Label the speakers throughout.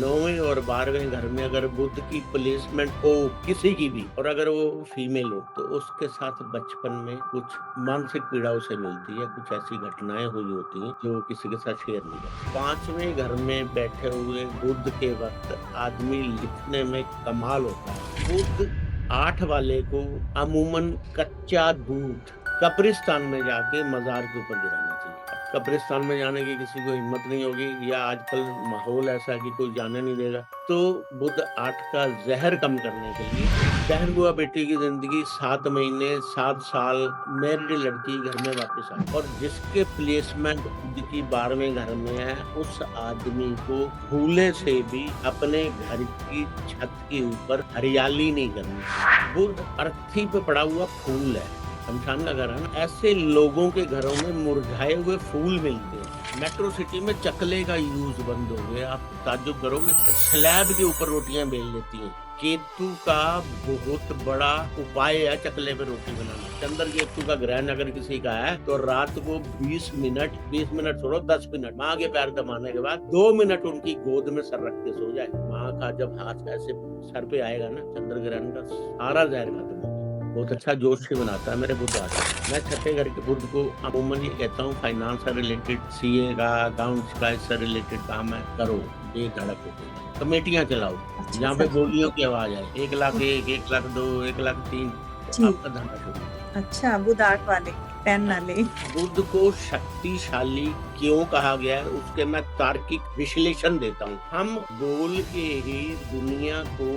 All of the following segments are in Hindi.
Speaker 1: 9वें और 12वें घर में अगर बुध की प्लेसमेंट हो किसी की भी और अगर वो फीमेल हो तो उसके साथ बचपन में कुछ मानसिक पीड़ा उसे मिलती है, कुछ ऐसी घटनाएँ हुई होती हैं जो वो किसी के साथ शेयर नहीं करता। 5वें घर में बैठे हुए बुध के वक़्त आदमी लिखने में कमाल होता है। बुध 8 वाले को अमूमन कच्चा दूध कब्रिस्तान में जाके मज़ार के ऊपर गिराना चाहिए। अब कब्रिस्तान में जाने की किसी को हिम्मत नहीं होगी या आजकल माहौल ऐसा है कि कोई जाने नहीं देगा। तो बुध 8 का ज़हर कम करने के लिए बहन बुआ बेटी की ज़िंदगी 7 महीने, 7 साल मैरिड लड़की घर में वापस आई और जिसके प्लेसमेंट बुध की 12वें घर में है, उस आदमी को भूले से भी अपने घर की छत के ऊपर हरियाली नहीं करनी। बुध अर्थी पे पड़ा हुआ फूल है। शमशान का घर है ना, ऐसे लोगों के घरों में मुरझाए हुए फूल मिलते हैं। मेट्रो सिटी में चकले का यूज़ बंद हो गया, आप ताज्जुब करोगे। स्लैब के ऊपर रोटियाँ बेल लेती हैं। केतु का बहुत बड़ा उपाय है चकले पे रोटी बनाना। चंद्र केतु का ग्रहण अगर किसी का है तो रात को 20 मिनट छोड़ो 10 मिनट माँ के पैर दबाने के बाद 2 मिनट उनकी गोद में सर रख के सो जाए। माँ का जब हाथ ऐसे सर पे आएगा ना चंद्र ग्रहण का सारा ज़हर खत्म हो गया। बहुत अच्छा जोश से बनाता है मेरे बुध आदमी। मैं छठे घर के बुध को अमूमन ये कहता हूँ फाइनेंस से रिलेटेड, सीए का, अकाउंट्स का, इससे रिलेटेड काम है, करो बेधड़क होके। कमेटियाँ चलाओ,
Speaker 2: अच्छा
Speaker 1: जहाँ पे
Speaker 2: सर, ठीक
Speaker 1: बोलियों
Speaker 2: है।
Speaker 1: की आवाज़ आए। 1 लाख 1, 1 लाख 2, 1 लाख 3 तो
Speaker 2: जी,
Speaker 1: आपका धंधा शुरू।
Speaker 2: अच्छा बुध 8 वाले, पेन ना लें।
Speaker 1: बुध को शक्तिशाली क्यों कहा गया है उसके मैं तार्किक विश्लेषण देता हूँ। हम बोल के ही दुनिया को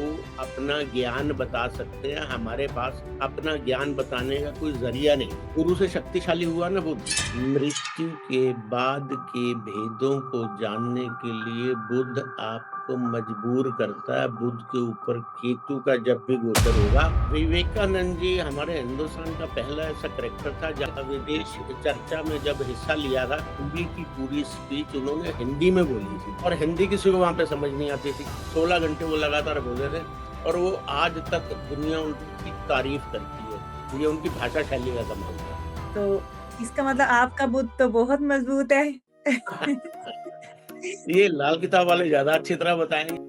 Speaker 1: अपना ज्ञान बता सकते हैं, हमारे पास अपना ज्ञान बताने का कोई जरिया नहीं। गुरु से शक्तिशाली हुआ ना बुध। मृत्यु के बाद के भेदों को जानने के लिए बुध आपको मजबूर करता है। बुध के ऊपर केतु का जब भी गोचर होगा, विवेकानंद जी हमारे हिंदुस्तान का पहला ऐसा करेक्टर था जहाँ विदेश चर्चा में जब हिस्सा लिया था, पूरी की पूरी स्पीच उन्होंने हिंदी में बोली थी और हिंदी किसी को वहाँ पे समझ नहीं आती थी। 16 घंटे वो लगातार बोले थे और वो आज तक दुनिया उनकी तारीफ करती है। ये उनकी भाषा शैली का कमाल
Speaker 2: तो इसका मतलब आपका बुध तो बहुत मज़बूत है।
Speaker 1: था। ये लाल किताब वाले ज़्यादा अच्छी तरह बताएँगे।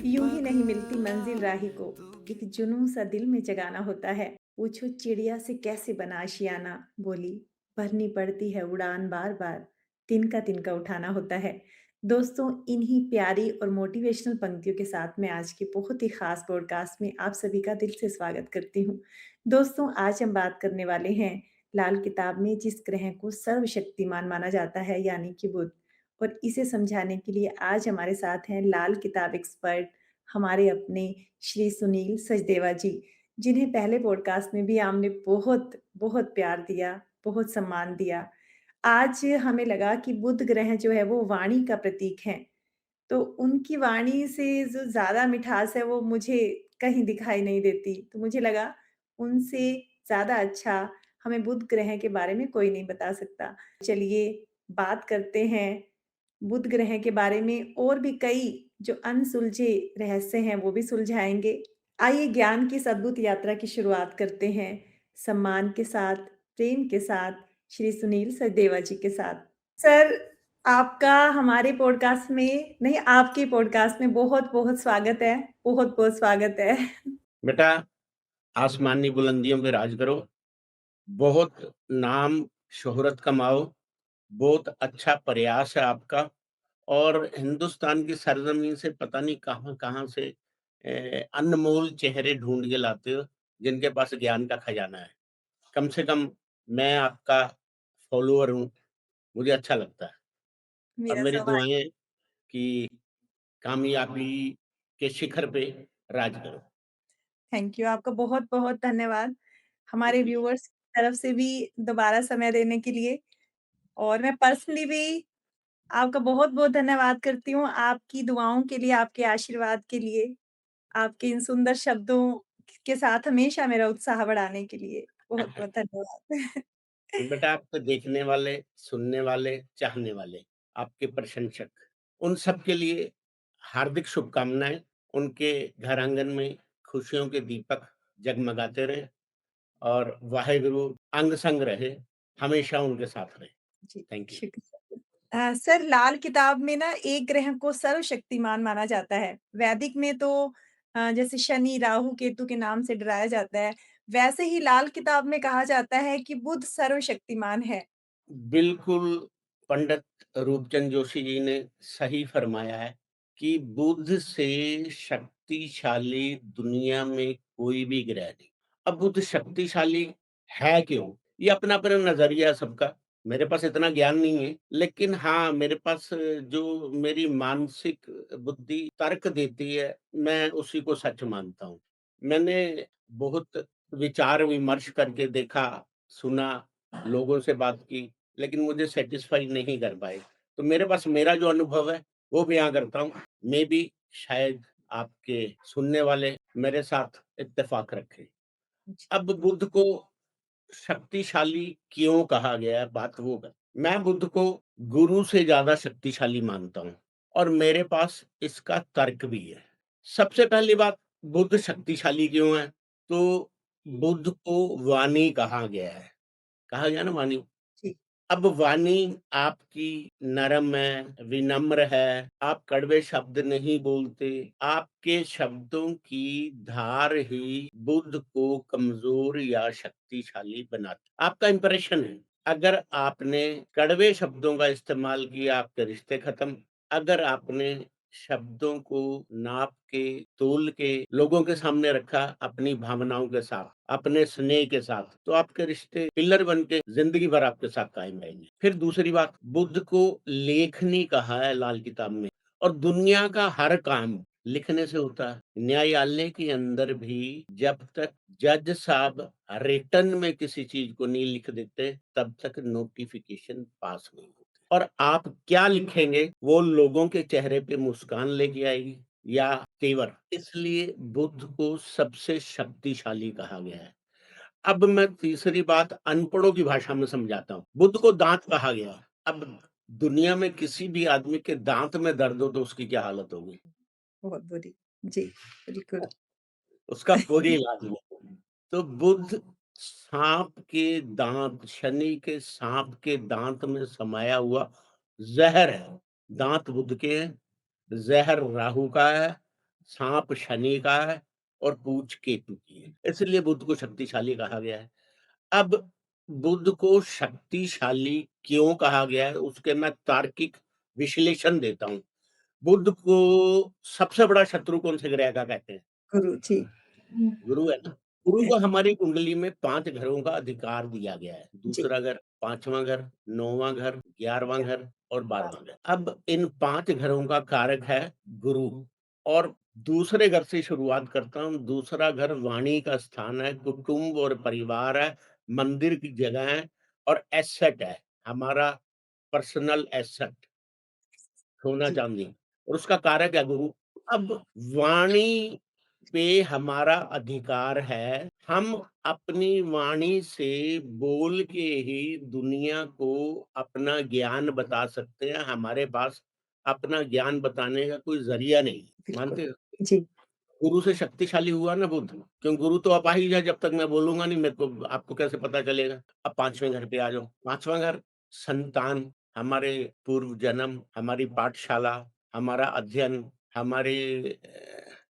Speaker 2: यूं ही नहीं मिलती मंजिल राही को, एक जुनून सा दिल में जगाना होता है। पूछो चिड़िया से कैसे बना आशियाना, बोली भरनी पड़ती है उड़ान बार बार, तिनका उठाना होता है। दोस्तों, इन्हीं प्यारी और मोटिवेशनल पंक्तियों के साथ मैं आज के बहुत ही खास पॉडकास्ट में आप सभी का दिल से स्वागत करती हूँ। दोस्तों, आज हम बात करने वाले हैं लाल किताब में जिस ग्रह को सर्वशक्तिमान माना जाता है, यानी कि बुध। और इसे समझाने के लिए आज हमारे साथ हैं लाल किताब एक्सपर्ट, हमारे अपने श्री सुनील सचदेवा जी, जिन्हें पहले पॉडकास्ट में भी हमने बहुत प्यार दिया, बहुत सम्मान दिया। आज हमें लगा कि बुध ग्रह जो है वो वाणी का प्रतीक है, तो उनकी वाणी से जो ज़्यादा मिठास है वो मुझे कहीं दिखाई नहीं देती। तो मुझे लगा उनसे ज़्यादा अच्छा हमें बुध ग्रह के बारे में कोई नहीं बता सकता। चलिए बात करते हैं बुध ग्रह के बारे में, और भी कई जो अनसुलझे रहस्य हैं वो भी सुलझाएँगे। आइए ज्ञान की इस अद्भुत यात्रा की शुरुआत करते हैं, सम्मान के साथ, प्रेम के साथ, श्री सुनील सचदेवा जी के साथ। सर, आपका हमारे पॉडकास्ट में नहीं, आपके पॉडकास्ट में बहुत-बहुत स्वागत है, बहुत-बहुत स्वागत है।
Speaker 1: बेटा आसमानी बुलंदियों पे राज करो, बहुत नाम शोहरत कमाओ, बहुत अच्छा प्रयास है आपका और हिंदुस्तान की सरज़मीं से पता नहीं कहाँ-कहाँ से अनमोल चेहरे ढूँढ के लाते हो, जिनके पास ज्ञान का खजाना है। कम से कम मैं आपका फॉलोवर हूँ, मुझे अच्छा लगता है और
Speaker 2: मेरा
Speaker 1: मेरी
Speaker 2: सौभाग्य।
Speaker 1: दुआएँ हैं कि कामयाबी के शिखर पे राज करो।
Speaker 2: थैंक यू, आपका बहुत-बहुत धन्यवाद। हमारे
Speaker 1: शुक्रिया।
Speaker 2: व्यूअर्स की तरफ से भी दोबारा समय देने के लिए, और मैं पर्सनली भी आपका बहुत-बहुत धन्यवाद करती हूँ, आपकी दुआओं के लिए, आपके आशीर्वाद के लिए, आपके इन सुंदर शब्दों के साथ हमेशा मेरा उत्साह बढ़ाने के लिए। बहुत-बहुत धन्यवाद।
Speaker 1: बेटा आपको देखने वाले, सुनने वाले, चाहने वाले, आपके प्रशंसक, उन सब के लिए हार्दिक शुभकामनाएँ। उनके घर आंगन में खुशियों के दीपक जगमगाते रहें और वाहेगुरु अंग संग रहे, हमेशा उनके साथ रहे।
Speaker 2: जी,
Speaker 1: थैंक यू।
Speaker 2: शुक्रिया। सर लाल किताब में ना एक ग्रह को सर्वशक्तिमान माना जाता है। वैदिक में तो जैसे शनि, राहु, केतु के नाम से डराया जाता है। वैसे ही लाल किताब में कहा जाता है कि बुध सर्वशक्तिमान है।
Speaker 1: बिल्कुल, पंडित रूपचंद जोशी जी ने सही फरमाया है कि बुध से शक्तिशाली दुनिया में कोई भी ग्रह नहीं। अब बुध शक्तिशाली है क्यों? ये अपना-अपना नज़रिया है सबका। मेरे पास इतना ज्ञान नहीं है, लेकिन हाँ, मेरे पास जो मेरी मानसिक बुद्धि तर्क देती है, मैं उसी को सच मानता हूँ। मैंने बहुत विचार-विमर्श करके देखा, सुना, लोगों से बात की, लेकिन मुझे सैटिस्फाई नहीं कर पाए। तो मेरे पास मेरा जो अनुभव है, वो बयाँ करता हूँ। मेबी शायद आपके सुनने वाले मेरे साथ इत्तेफ़ाक रखें।
Speaker 2: जी,
Speaker 1: अब बुध को शक्तिशाली क्यों कहा गया है, बात वो है। मैं बुध को गुरु से ज़्यादा शक्तिशाली मानता हूँ और मेरे पास इसका तर्क भी है। सबसे पहली बात, बुध शक्तिशाली क्यों है? तो बुध को वाणी कहा गया है। कहा गया ना वाणी।
Speaker 2: जी,
Speaker 1: अब वाणी आपकी नरम है, विनम्र है, आप कड़वे शब्द नहीं बोलते, आपके शब्दों की धार ही बुद्ध को कमज़ोर या शक्तिशाली बनाती। आपका इंप्रेशन है, अगर आपने कड़वे शब्दों का इस्तेमाल किया, आपके रिश्ते खत्म। अगर आपने शब्दों को नाप के, तोल के लोगों के सामने रखा अपनी भावनाओं के साथ, अपने स्नेह के साथ, तो आपके रिश्ते पिलर बन के ज़िंदगी भर आपके साथ कायम रहेंगे। फिर दूसरी बात, बुद्ध को लेखनी कहा है लाल किताब में और दुनिया का हर काम लिखने से होता है। न्यायालय के अंदर भी जब तक जज साहब रिटन में किसी चीज़ को नहीं लिख देते, तब तक नोटिफ़िकेशन पास नहीं होती। और आप क्या लिखेंगे, वो लोगों के चेहरे पे मुस्कान लेके आएगी या तेवर। इसलिए बुद्ध को सबसे शक्तिशाली कहा गया है। अब मैं तीसरी बात अनपढ़ों की भाषा में समझाता हूँ। बुद्ध को दाँत कहा गया है। अब दुनिया में किसी भी आदमी के दाँत में दर्द हो तो उसकी क्या हालत होगी?
Speaker 2: बहुत बुरी। जी, बिल्कुल।
Speaker 1: उसका कोई इलाज नहीं। तो बुद्ध साँप के दाँत, शनि के साँप के दाँत में समाया हुआ ज़हर है। दाँत बुद्ध के हैं, ज़हर राहु का है, साँप शनि का है और पूँछ केतु की है। इसलिए बुद्ध को शक्तिशाली कहा गया है। अब बुद्ध को शक्तिशाली क्यों कहा गया है, उसके मैं तार्किक विश्लेषण देता हूँ। बुद्ध को सबसे बड़ा शत्रु कौन-से ग्रह का कहते हैं?
Speaker 2: गुरु जी।
Speaker 1: गुरु है ना? गुरु
Speaker 2: है।
Speaker 1: को हमारी कुंडली में 5 घरों का अधिकार दिया गया है।
Speaker 2: जी,
Speaker 1: दूसरा घर, 5वाँ घर, 9वाँ घर, 11वाँ घर और 12वाँ घर। अब इन 5 घरों का कारक है गुरु और दूसरे घर से शुरुआत करता हूँ। दूसरा घर वाणी का स्थान है, कुटुंब और परिवार है, मंदिर की जगह है और एसेट है, हमारा पर्सनल एसेट,
Speaker 2: जी,
Speaker 1: सोना-चांदी और उसका कारक है गुरु। अब वाणी पे हमारा अधिकार है। हम अपनी वाणी से बोल के ही दुनिया को अपना ज्ञान बता सकते हैं। हमारे पास अपना ज्ञान बताने का कोई ज़रिया नहीं।
Speaker 2: बिल्कुल।
Speaker 1: मानते हो?
Speaker 2: जी,
Speaker 1: गुरु से शक्तिशाली हुआ ना बुद्ध, क्यों गुरु तो अपाहिज है, जब तक मैं बोलूँगा नहीं मेरे को आपको कैसे पता चलेगा? अब 5वें घर पे आ जाओ। 5वाँ घर संतान, हमारे पूर्व जन्म, हमारी पाठशाला, हमारा अध्ययन, हमारे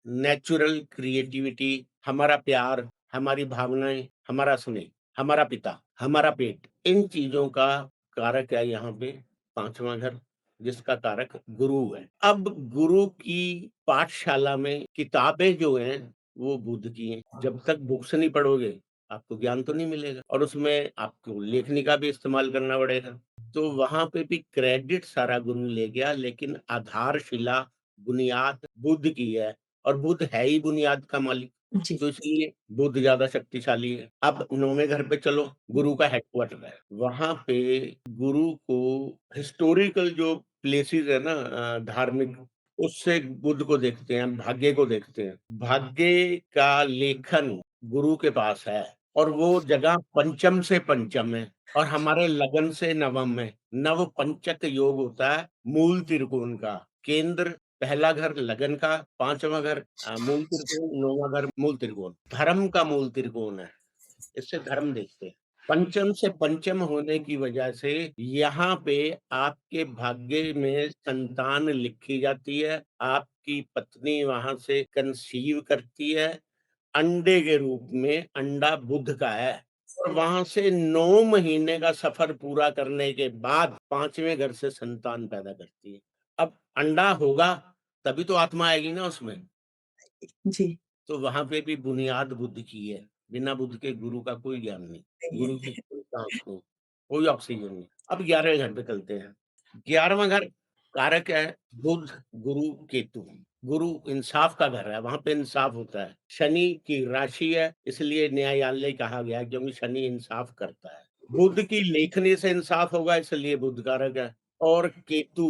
Speaker 1: नेचुरल क्रिएटिविटी, हमारा प्यार, हमारी भावनाएँ, हमारा स्नेह, हमारा पिता, हमारा पेट, इन चीज़ों का कारक है यहाँ पे 5वाँ घर, जिसका कारक गुरु है। अब गुरु की पाठशाला में किताबें जो हैं, वो बुद्ध की हैं। जब तक बुक्स नहीं पढ़ोगे, आपको ज्ञान तो नहीं मिलेगा और उसमें आपको लेखनी का भी इस्तेमाल करना पड़ेगा। तो वहाँ पे भी क्रेडिट सारा गुरु ले गया, लेकिन आधारशिला, बुनियाद बुद्ध की है और बुद्ध है ही बुनियाद का मालिक।
Speaker 2: जी,
Speaker 1: तो इसलिए बुद्ध ज़्यादा शक्तिशाली है। अब 9वें घर पे चलो, गुरु का हेडक्वार्टर है। वहाँ पे गुरु को हिस्टोरिकल जो प्लेसेस है ना धार्मिक, उससे बुद्ध को देखते हैं, भाग्य को देखते हैं। भाग्य का लेखन गुरु के पास है और वो जगह पंचम से पंचम है और हमारे लगन से नवम में। नव पंचक योग होता है मूल त्रिकोण का। केंद्र पहला घर लगन का, 5वां घर मूल त्रिकोण, 9वां घर मूल त्रिकोण। धर्म का मूल त्रिकोण है, इससे धर्म देखते हैं। पंचम से पंचम होने की वजह से यहाँ पे आपके भाग्य में संतान लिखी जाती है, आपकी पत्नी वहाँ से कंसीव करती है, अंडे के रूप में, अंडा बुध का है और वहाँ से 9 महीने का सफ़र पूरा करने के बाद 5वें घर से संतान पैदा करती है। अब अंडा होगा, तभी तो आत्मा आएगी ना उसमें।
Speaker 2: जी,
Speaker 1: तो वहाँ पे भी बुनियाद बुध की है। बिना बुध के गुरु का कोई ज्ञान नहीं,
Speaker 2: सही
Speaker 1: गुरु की
Speaker 2: है।
Speaker 1: कोई साँस नहीं, कोई ऑक्सीजन नहीं। अब 11वें घर पे चलते हैं। 11वां घर कारक है बुध, गुरु, केतु। गुरु इंसाफ का घर है, वहाँ पे इंसाफ होता है। शनि की राशि है, इसलिए न्यायालय कहा गया है क्योंकि शनि इंसाफ करता है। बुध की लेखनी से इंसाफ होगा इसलिए बुध कारक है और केतु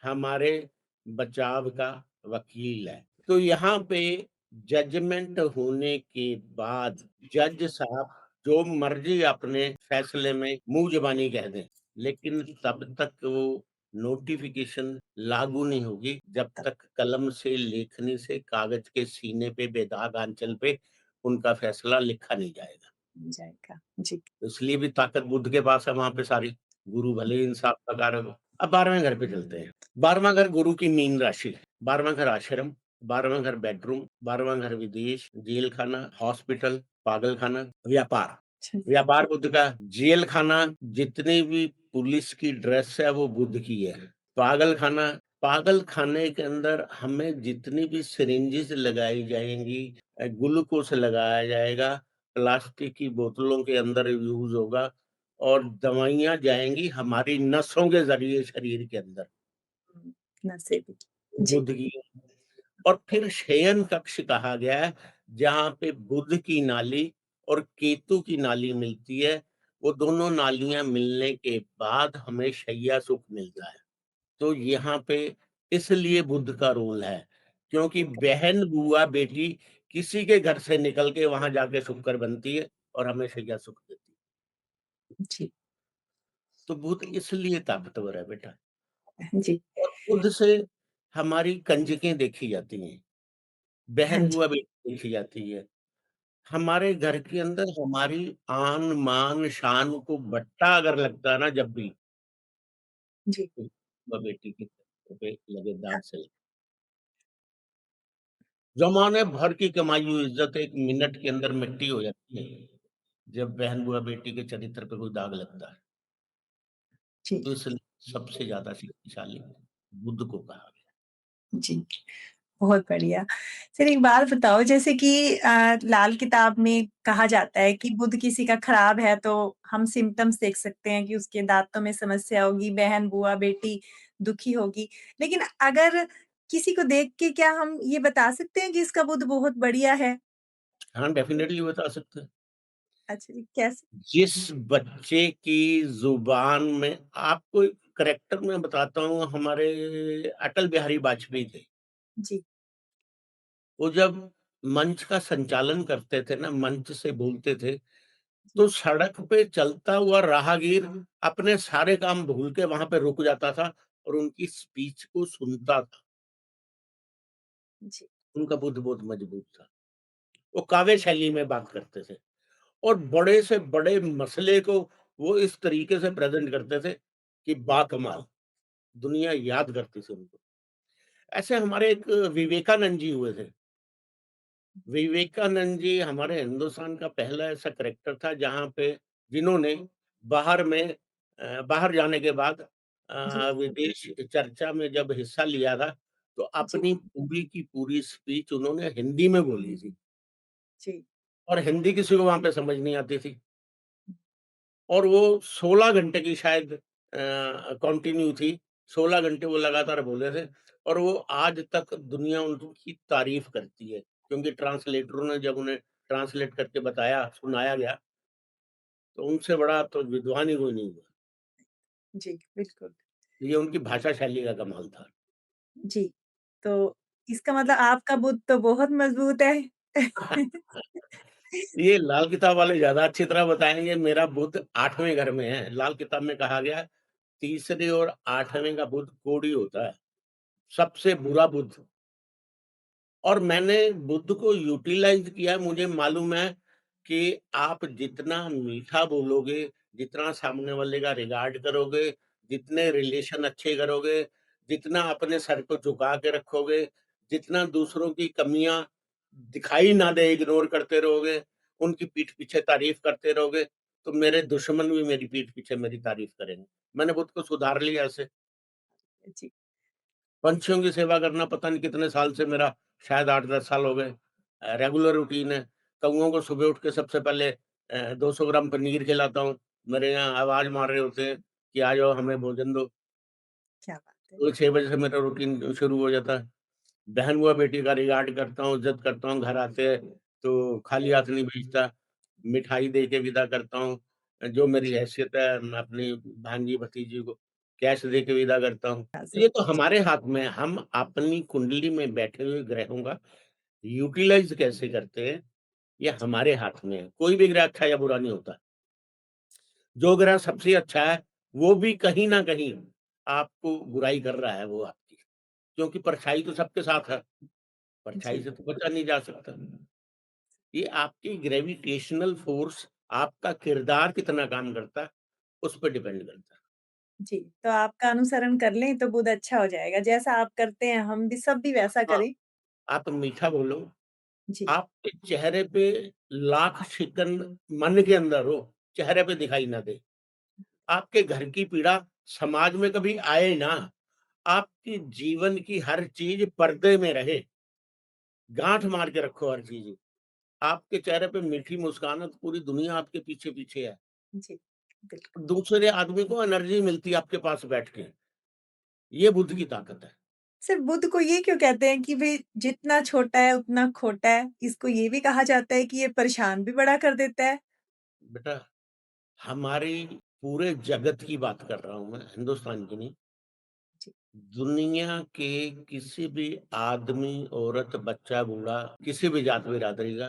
Speaker 1: हमारे बचाव का वकील है। तो यहाँ पे जजमेंट होने के बाद जज साहब जो मर्जी अपने फैसले में मुँह ज़बानी कह दें, लेकिन तब तक वो नोटिफ़िकेशन लागू नहीं होगी जब तक कलम से, लेखनी से, कागज़ के सीने पे, बेदाग आँचल पे उनका फैसला लिखा नहीं जाएगा।
Speaker 2: जाएगा। जी,
Speaker 1: इसलिए भी ताकत बुद्ध के पास है वहाँ पे सारी, गुरु भले ही इंसाफ का कारक हो। अब 12वें घर पे चलते हैं। 12वां घर गुरु की मीन राशि, 12वां घर आश्रम, 12वां घर बेडरूम, 12वां घर विदेश, जेल खाना, हॉस्पिटल, पागलखाना, व्यापार।
Speaker 2: अच्छा,
Speaker 1: व्यापार बुध का, जेल खाना जितनी भी पुलिस की ड्रेस है वो बुध की है। पागलखाना, पागलखाने के अंदर हमें जितनी भी सिरिंजेस लगाई जाएँगी ग्लूकोज़ लगाया जाएगा, प्लास्टिक की बोतलों के अंदर यूज़ होगा और दवाइयाँ जाएँगी हमारी नसों के ज़रिए शरीर के अंदर,
Speaker 2: हुँ, नसीब जी,
Speaker 1: बुध की और फिर शयन कक्ष कहा गया है, जहाँ पे बुध की नाली और केतु की नाली मिलती है, वो दोनों नालियाँ मिलने के बाद हमें शैय्या सुख मिलता है। तो यहाँ पे इसलिए बुध का रोल है, क्योंकि बहन, बुआ, बेटी किसी के घर से निकल के वहाँ जाके शुक्र बनती है और हमें शैय्या सुख देती है।
Speaker 2: जी,
Speaker 1: तो बुध इसलिए ताकतवर है बेटा
Speaker 2: जी,
Speaker 1: और बुध से हमारी कंजकें देखी जाती हैं,
Speaker 2: हाँ
Speaker 1: बहन,
Speaker 2: जी,
Speaker 1: बुआ, बेटी देखी जाती है। हमारे घर के अंदर हमारी आन, मान, शान को बट्टा अगर लगता है ना जब भी,
Speaker 2: जी,
Speaker 1: तो बुआ बेटी के सर पे लगे दाँव से ज़माने भर की कमाई हुई इज़्ज़त 1 मिनट के अंदर मिट्टी हो जाती है, जब बहन बुआ बेटी के चरित्र पे कोई दाग लगता है।
Speaker 2: जी,
Speaker 1: तो इसलिए सबसे ज़्यादा शक्तिशाली बुध को कहा गया।
Speaker 2: जी। बहुत बढ़िया। चलिए एक बात बताओ जैसे कि लाल किताब में कहा जाता है कि बुध किसी का खराब है तो हम सिम्पटम्स देख सकते हैं कि उसके दाँतों में समस्या होगी, बहन, बुआ, बेटी दुखी होगी। लेकिन अगर किसी को देख के क्या हम ये बता सकते हैं कि इसका बुध बहुत बढ़िया है?
Speaker 1: हाँ, डेफ़िनेटली बता सकते हैं।
Speaker 2: अच्छा जी, कैसे?
Speaker 1: जिस बच्चे की ज़ुबान में आपको एक करैक्टर मैं बताता हूँ हमारे अटल बिहारी वाजपेयी थे।
Speaker 2: जी,
Speaker 1: वो जब मंच का संचालन करते थे ना, मंच से बोलते थे,
Speaker 2: जी,
Speaker 1: तो सड़क पे चलता हुआ राहगीर अपने सारे काम भूल के वहाँ पे रुक जाता था और उनकी स्पीच को सुनता था।
Speaker 2: जी,
Speaker 1: उनका बुद्ध बहुत मजबूत था। वो काव्य शैली में बात करते थे और बड़े से बड़े मसले को वो इस तरीके से प्रेज़ेंट करते थे कि बाकमाल, दुनिया याद करती थी उनको। ऐसे हमारे एक विवेकानंद जी हुए थे। विवेकानंद जी हमारे हिंदुस्तान का पहला ऐसा कैरेक्टर था जहाँ पे जिन्होंने बाहर में बाहर जाने के बाद
Speaker 2: जी,
Speaker 1: विदेश चर्चा में जब हिस्सा लिया था, तो
Speaker 2: जी,
Speaker 1: अपनी पूरी की पूरी स्पीच उन्होंने हिंदी में बोली थी
Speaker 2: जी,
Speaker 1: और हिंदी किसी को वहाँ पे समझ नहीं आती थी और वो 16 घंटे की शायद कंटिन्यू थी, 16 घंटे वो लगातार बोले थे और वो आज तक दुनिया उनकी तारीफ़ करती है, क्योंकि ट्रांसलेटरों ने जब उन्हें ट्रांसलेट करके बताया, सुनाया गया, तो उनसे बड़ा तो विद्वान ही कोई नहीं हुआ।
Speaker 2: जी, बिल्कुल।
Speaker 1: ये उनकी भाषा शैली का कमाल था।
Speaker 2: जी, तो इसका मतलब आपका बुध तो बहुत मज़बूत है।
Speaker 1: ये लाल किताब वाले ज़्यादा अच्छी तरह बताएँगे, मेरा बुध 8वें घर में है। लाल किताब में कहा गया है, तीसरे और 8वें का बुध कोढ़ी होता है। सबसे बुरा बुद्ध। और मैंने बुद्ध को यूटिलाइज़ किया है, मुझे मालूम है कि आप जितना मीठा बोलोगे, जितना सामने वाले का रिगार्ड करोगे, जितने रिलेशन अच्छे करोगे, जितना अपने सर को झुका के रखोगे, जितना दूसरों की कमियाँ दिखाई ना दे, इग्नोर करते रहोगे, उनकी पीठ पीछे तारीफ़ करते रहोगे, तो मेरे दुश्मन भी मेरी पीठ पीछे मेरी तारीफ़ करेंगे। मैंने बुद्ध को सुधार लिया ऐसे।
Speaker 2: जी,
Speaker 1: पंछियों की सेवा करना पता नहीं कितने साल से मेरा शायद 8-10 साल हो गए। रेगुलर रूटीन है। कौओं को सुबह उठ के सबसे पहले 200 ग्राम पनीर खिलाता हूँ। मेरे यहाँ आवाज़ मार रहे होते हैं कि आ जाओ हमें भोजन दो।
Speaker 2: क्या बात है।
Speaker 1: तो 6 बजे से मेरा रूटीन शुरू हो जाता है। बहन-बुआ-बेटी का रिगार्ड करता हूँ, इज़्ज़त करता हूँ, घर आते हैं तो खाली हाथ नहीं भेजता, मिठाई दे के विदा करता हूँ। जो मेरी हैसियत है मैं अपनी भांजी-भतीजी को कैश दे के विदा करता हूँ।
Speaker 2: नाज़ुक
Speaker 1: ये तो हमारे हाथ में है, हम अपनी कुंडली में बैठे हुए ग्रहों का यूटिलाइज़ कैसे करते हैं, ये
Speaker 2: जी,
Speaker 1: हमारे हाथ में है। कोई भी ग्रह अच्छा या बुरा नहीं होता। जो ग्रह सबसे अच्छा है, वो भी कहीं न कहीं आपको बुराई कर रहा है वो आपकी, क्योंकि परछाई तो सबके साथ है, परछाई
Speaker 2: जी,
Speaker 1: से तो बचा नहीं जा सकता। ये आपकी ग्रेविटेशनल फ़ोर्स आपका किरदार कितना काम करता है, उस पे डिपेंड करता है।
Speaker 2: जी। तो आपका अनुसरण कर लें तो बुध अच्छा हो जाएगा। जैसा आप करते हैं हम भी सब भी वैसा
Speaker 1: हाँ,
Speaker 2: करें।
Speaker 1: आप मीठा बोलो,
Speaker 2: जी,
Speaker 1: आपके चेहरे पे लाख शिकन मन के अंदर हो, चेहरे पे दिखाई ना दे। आपके घर की पीड़ा समाज में कभी आए ना, आपकी जीवन की हर चीज़ पर्दे में रहे, गाँठ मार के रखो हर चीज़। आपके चेहरे पे मीठी मुस्कान है तो पूरी दुनिया आपके पीछे-पीछे है।
Speaker 2: जी, बिल्कुल।
Speaker 1: दूसरे आदमी को एनर्जी मिलती है आपके पास बैठ के, ये बुद्ध की ताकत है।
Speaker 2: सिर्फ़ बुध को ये क्यों कहते हैं कि भई जितना छोटा है उतना खोटा है? इसको ये भी कहा जाता है कि ये परेशान भी बड़ा कर देता है?
Speaker 1: बेटा, हमारी पूरे जगत की बात कर रहा हूँ मैं, हिंदुस्तान की नहीं।
Speaker 2: जी,
Speaker 1: दुनिया के किसी भी आदमी, औरत, बच्चा, बूढ़ा, किसी भी जात बिरादरी का,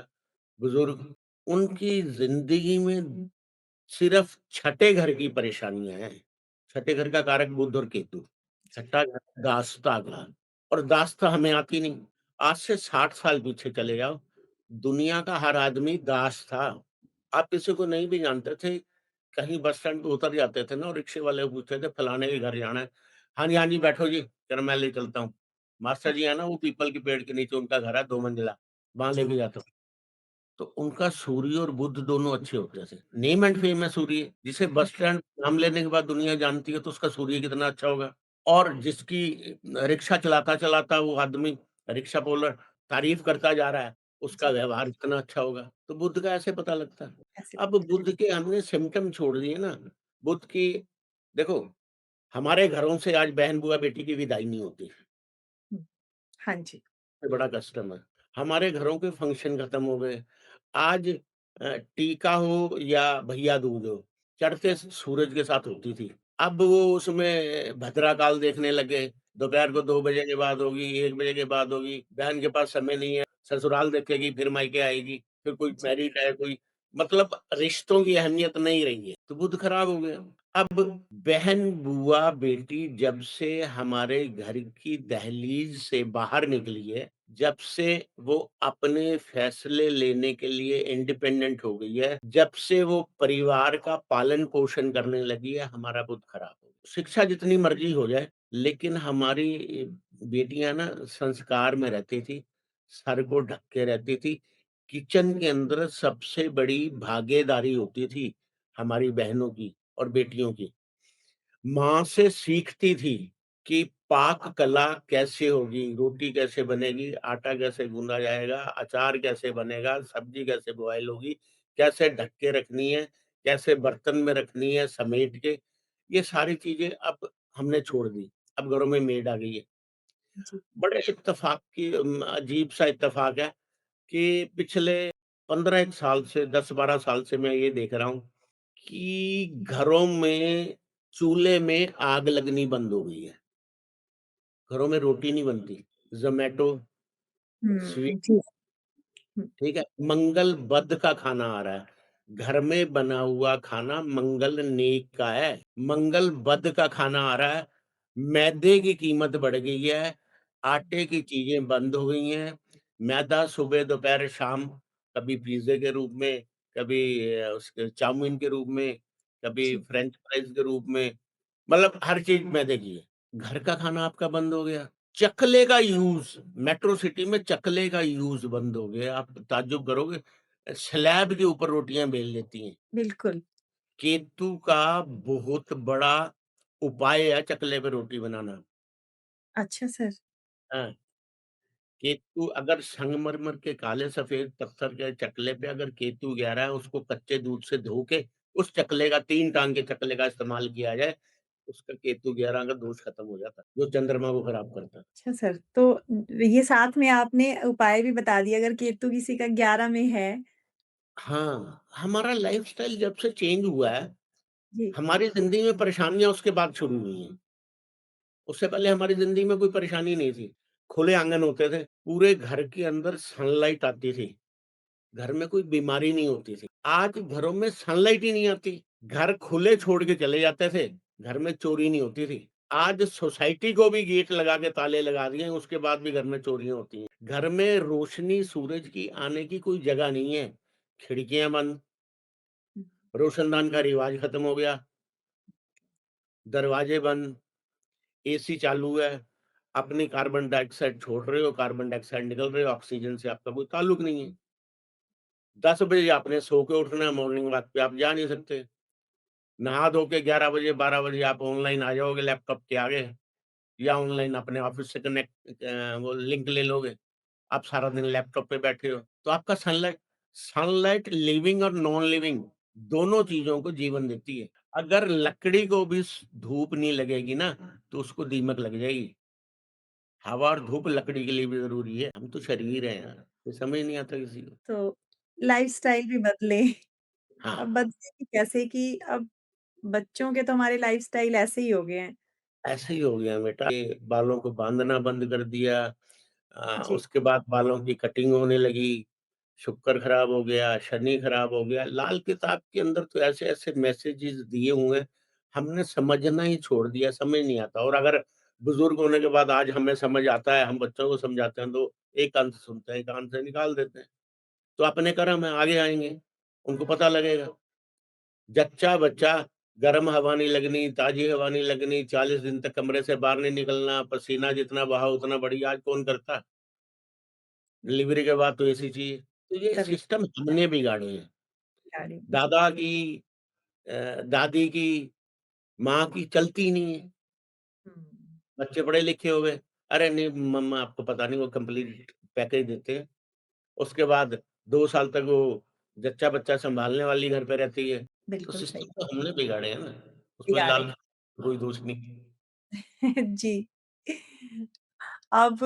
Speaker 1: बुजुर्ग, उनकी ज़िंदगी में सिर्फ़ छठे घर की परेशानियाँ हैं। छठे घर का कारक बुध और केतु।
Speaker 2: जी,
Speaker 1: छठा घर दासता का, और दासता हमें आती नहीं। आज से 60 साल पीछे चले जाओ, दुनिया का हर आदमी दास था। आप किसी को नहीं भी जानते थे, कहीं बस स्टैंड पे उतर जाते थे ना और रिक्शे वाले को पूछते थे फलाने के घर जाना है। हाँ जी, बैठो जी, चलो मैं ले चलता हूँ। मास्टर जी है ना वो पीपल के पेड़ के नीचे उनका घर है 2 मंजिला, वहाँ
Speaker 2: जी,
Speaker 1: लेके जाता हूँ। तो उनका सूर्य और बुध दोनों अच्छे होते थे। नेम एंड फेम है सूर्य, जिसे बस स्टैंड नाम लेने के बाद दुनिया जानती है तो उसका सूर्य कितना अच्छा होगा। और जिसकी रिक्शा चलाता-चलाता वो आदमी रिक्शा पुलर तारीफ़ करता जा रहा है, उसका
Speaker 2: जी,
Speaker 1: व्यवहार कितना अच्छा होगा। तो बुध का ऐसे पता लगता है।
Speaker 2: ऐसे
Speaker 1: अब
Speaker 2: पता
Speaker 1: बुध के हमने सिम्पटम छोड़ दिए ना, बुध की देखो, हमारे घरों से आज बहन-बुआ-बेटी की विदाई नहीं होती।
Speaker 2: हुँ, हाँ जी,
Speaker 1: सबसे बड़ा कस्टम है। हमारे घरों के फंक्शन खत्म हो गए। आज टीका हो या भैया दूज हो, चढ़ते सूरज के साथ होती थी। अब वो उसमें भद्रा काल देखने लगे, दोपहर को 2 बजे के बाद होगी, 1 बजे के बाद होगी, बहन के पास समय नहीं है, ससुराल देखेगी, फिर मायके आएगी, फिर कोई
Speaker 2: जी,
Speaker 1: मैरिड है, कोई मतलब रिश्तों की अहमियत नहीं रही है, तो बुध खराब हो गया। अब बहन, बुआ, बेटी जब से हमारे घर की दहलीज से बाहर निकली है, जब से वो अपने फैसले लेने के लिए इंडिपेंडेंट हो गई है, जब से वो परिवार का पालन-पोषण करने लगी है, हमारा बुध खराब हो गया। शिक्षा जितनी मर्ज़ी हो जाए, लेकिन हमारी बेटियाँ ना संस्कार में रहती थी, सर को ढक के रहती थी। किचन के अंदर सबसे बड़ी भागीदारी होती थी हमारी बहनों की और बेटियों की। माँ से सीखती थी कि पाक कला कैसे होगी, रोटी कैसे बनेगी, आटा कैसे गूँधा जाएगा, अचार कैसे बनेगा, सब्ज़ी कैसे बॉयल होगी, कैसे ढक के रखनी है, कैसे बर्तन में रखनी है समेट के। ये सारी चीज़ें अब हमने छोड़ दी। अब घरों में मेड आ गई है।
Speaker 2: जी,
Speaker 1: बड़े इत्तेफ़ाक की अजीब-सा इत्तेफ़ाक है कि पिछले 15 एक साल से 10-12 साल से मैं ये देख रहा हूँ कि घरों में चूल्हे में आग लगनी बंद हो गई है। घरों में रोटी नहीं बनती। ज़ोमैटो,
Speaker 2: हुँ,
Speaker 1: स्वीगी,
Speaker 2: जी, हुँ,
Speaker 1: ठीक है? मंगल बुध का खाना आ रहा है। घर में बना हुआ खाना मंगल नेक का है। मंगल बुध का खाना आ रहा है। मैदे की कीमत बढ़ गई है। आटे की चीज़ें बंद हो गई हैं, मैदा सुबह, दोपहर, शाम, कभी पिज़्ज़े के रूप में, कभी उसके चाउमीन के रूप में, कभी
Speaker 2: जी,
Speaker 1: फ्रेंच फ्राइज़ के रूप में, मतलब हर चीज़ मैदे की है। घर का खाना आपका बंद हो गया। चकले का यूज़, मेट्रो सिटी में चकले का यूज़ बंद हो गया। आप ताज्जुब करोगे, स्लैब के ऊपर रोटियाँ बेल लेती हैं।
Speaker 2: बिल्कुल।
Speaker 1: केतु का बहुत बड़ा उपाय है चकले पे रोटी बनाना।
Speaker 2: अच्छा सर।
Speaker 1: हाँ। केतु अगर संगमरमर के काले सफ़ेद पत्थर के चकले पे अगर केतु गिरा है, उसको कच्चे दूध से धो के उस चकले का 3 टाँग के चकले का इस्तेमाल किया जाए, उसका केतु 11 का दोष खत्म हो जाता है, जो चंद्रमा को खराब करता है।
Speaker 2: अच्छा सर, तो ये साथ में आपने उपाय भी बता दिया अगर केतु किसी का 11 में है।
Speaker 1: हाँ, हमारा लाइफ़स्टाइल जब से चेंज हुआ है,
Speaker 2: जी,
Speaker 1: हमारी ज़िंदगी में परेशानियाँ उसके बाद शुरू हुई हैं। उससे पहले हमारी ज़िंदगी में कोई परेशानी नहीं थी। खुले आँगन होते थे, पूरे घर के अंदर सनलाइट आती थी। घर में कोई बीमारी नहीं होती थी। आज घरों में सनलाइट ही नहीं आती। घर खुले छोड़ के चले जाते थे, घर में चोरी नहीं होती थी। आज सोसाइटी को भी गेट लगा के ताले लगा दिए हैं, उसके बाद भी घर में चोरियाँ होती हैं। घर में रोशनी सूरज की आने की कोई जगह नहीं है। खिड़कियाँ बंद,
Speaker 2: हुँ,
Speaker 1: रोशनदान का रिवाज खत्म हो गया, दरवाजे बंद, एसी चालू है, अपनी कार्बन डाइऑक्साइड छोड़ रहे हो, कार्बन डाइऑक्साइड निकल रहे हो, ऑक्सीजन से आपका कोई ताल्लुक नहीं है। 10 बजे आपने सो के उठना है, मॉर्निंग वॉक पे आप जा नहीं सकते। नहा धो के 11 बजे 12 बजे आप ऑनलाइन आ जाओगे लैपटॉप के आगे या ऑनलाइन अपने ऑफिस से वो लिंक ले लोगे। आप सारा दिन लैपटॉप पे बैठे हो, तो आपका सनलाइट लिविंग और नॉन लिविंग दोनों चीज़ों को जीवन देती है। अगर लकड़ी को भी धूप नहीं लगेगी ना, तो उसको दीमक लग जाएगी। हवा और धूप लकड़ी के लिए भी ज़रूरी है। हम तो शरीर हैं यार, ये समझ नहीं आता किसी को।
Speaker 2: तो लाइफ़स्टाइल भी बदले।
Speaker 1: हाँ।
Speaker 2: अब बदले भी कैसे कि अब बच्चों के तो हमारे लाइफ़स्टाइल ऐसे ही हो गए हैं।
Speaker 1: ऐसे ही हो गया बेटा, ये बालों को बाँधना बंद कर दिया।
Speaker 2: जी,
Speaker 1: उसके बाद बालों की कटिंग होने लगी, शुक्र खराब हो गया, शनि खराब हो गया। लाल किताब के अंदर तो ऐसे-ऐसे मैसेजेस दिए हुए हैं, हमने समझना ही छोड़ दिया, समझ नहीं आता। और अगर बुज़ुर्ग होने के बाद आज हमें समझ आता है, हम बच्चों को समझाते हैं तो एक कान से सुनते हैं, एक कान से निकाल देते हैं। तो अपने कर्म है, आगे आएँगे, उनको पता लगेगा। जच्चा बच्चा, गर्म हवा नहीं लगनी, ताज़ी हवा नहीं लगनी, 40 दिन तक कमरे से बाहर नहीं निकलना, पसीना जितना बहाओ उतना बढ़िया, आज कौन करता है? डिलीवरी के बाद तो एसी चाहिए। तो ये
Speaker 2: तभी
Speaker 1: सिस्टम हमने बिगाड़े हैं।
Speaker 2: गाड़ी जी।
Speaker 1: दादा की दादी की, माँ की चलती ही नहीं है।
Speaker 2: हुँ,
Speaker 1: बच्चे पढ़े लिखे हो गए, अरे नहीं मम्मा आपको पता नहीं वो कंप्लीट पैकेज देते हैं। उसके बाद 2 साल तक वो जच्चा-बच्चा सँभालने वाली घर पे रहती है। तो
Speaker 2: बिल्कुल
Speaker 1: सिस्टम
Speaker 2: सही,
Speaker 1: तो हमने बिगाड़े हैं ना, उसमें
Speaker 2: बिगाड़े
Speaker 1: लाल कोई दोष नहीं।
Speaker 2: जी। अब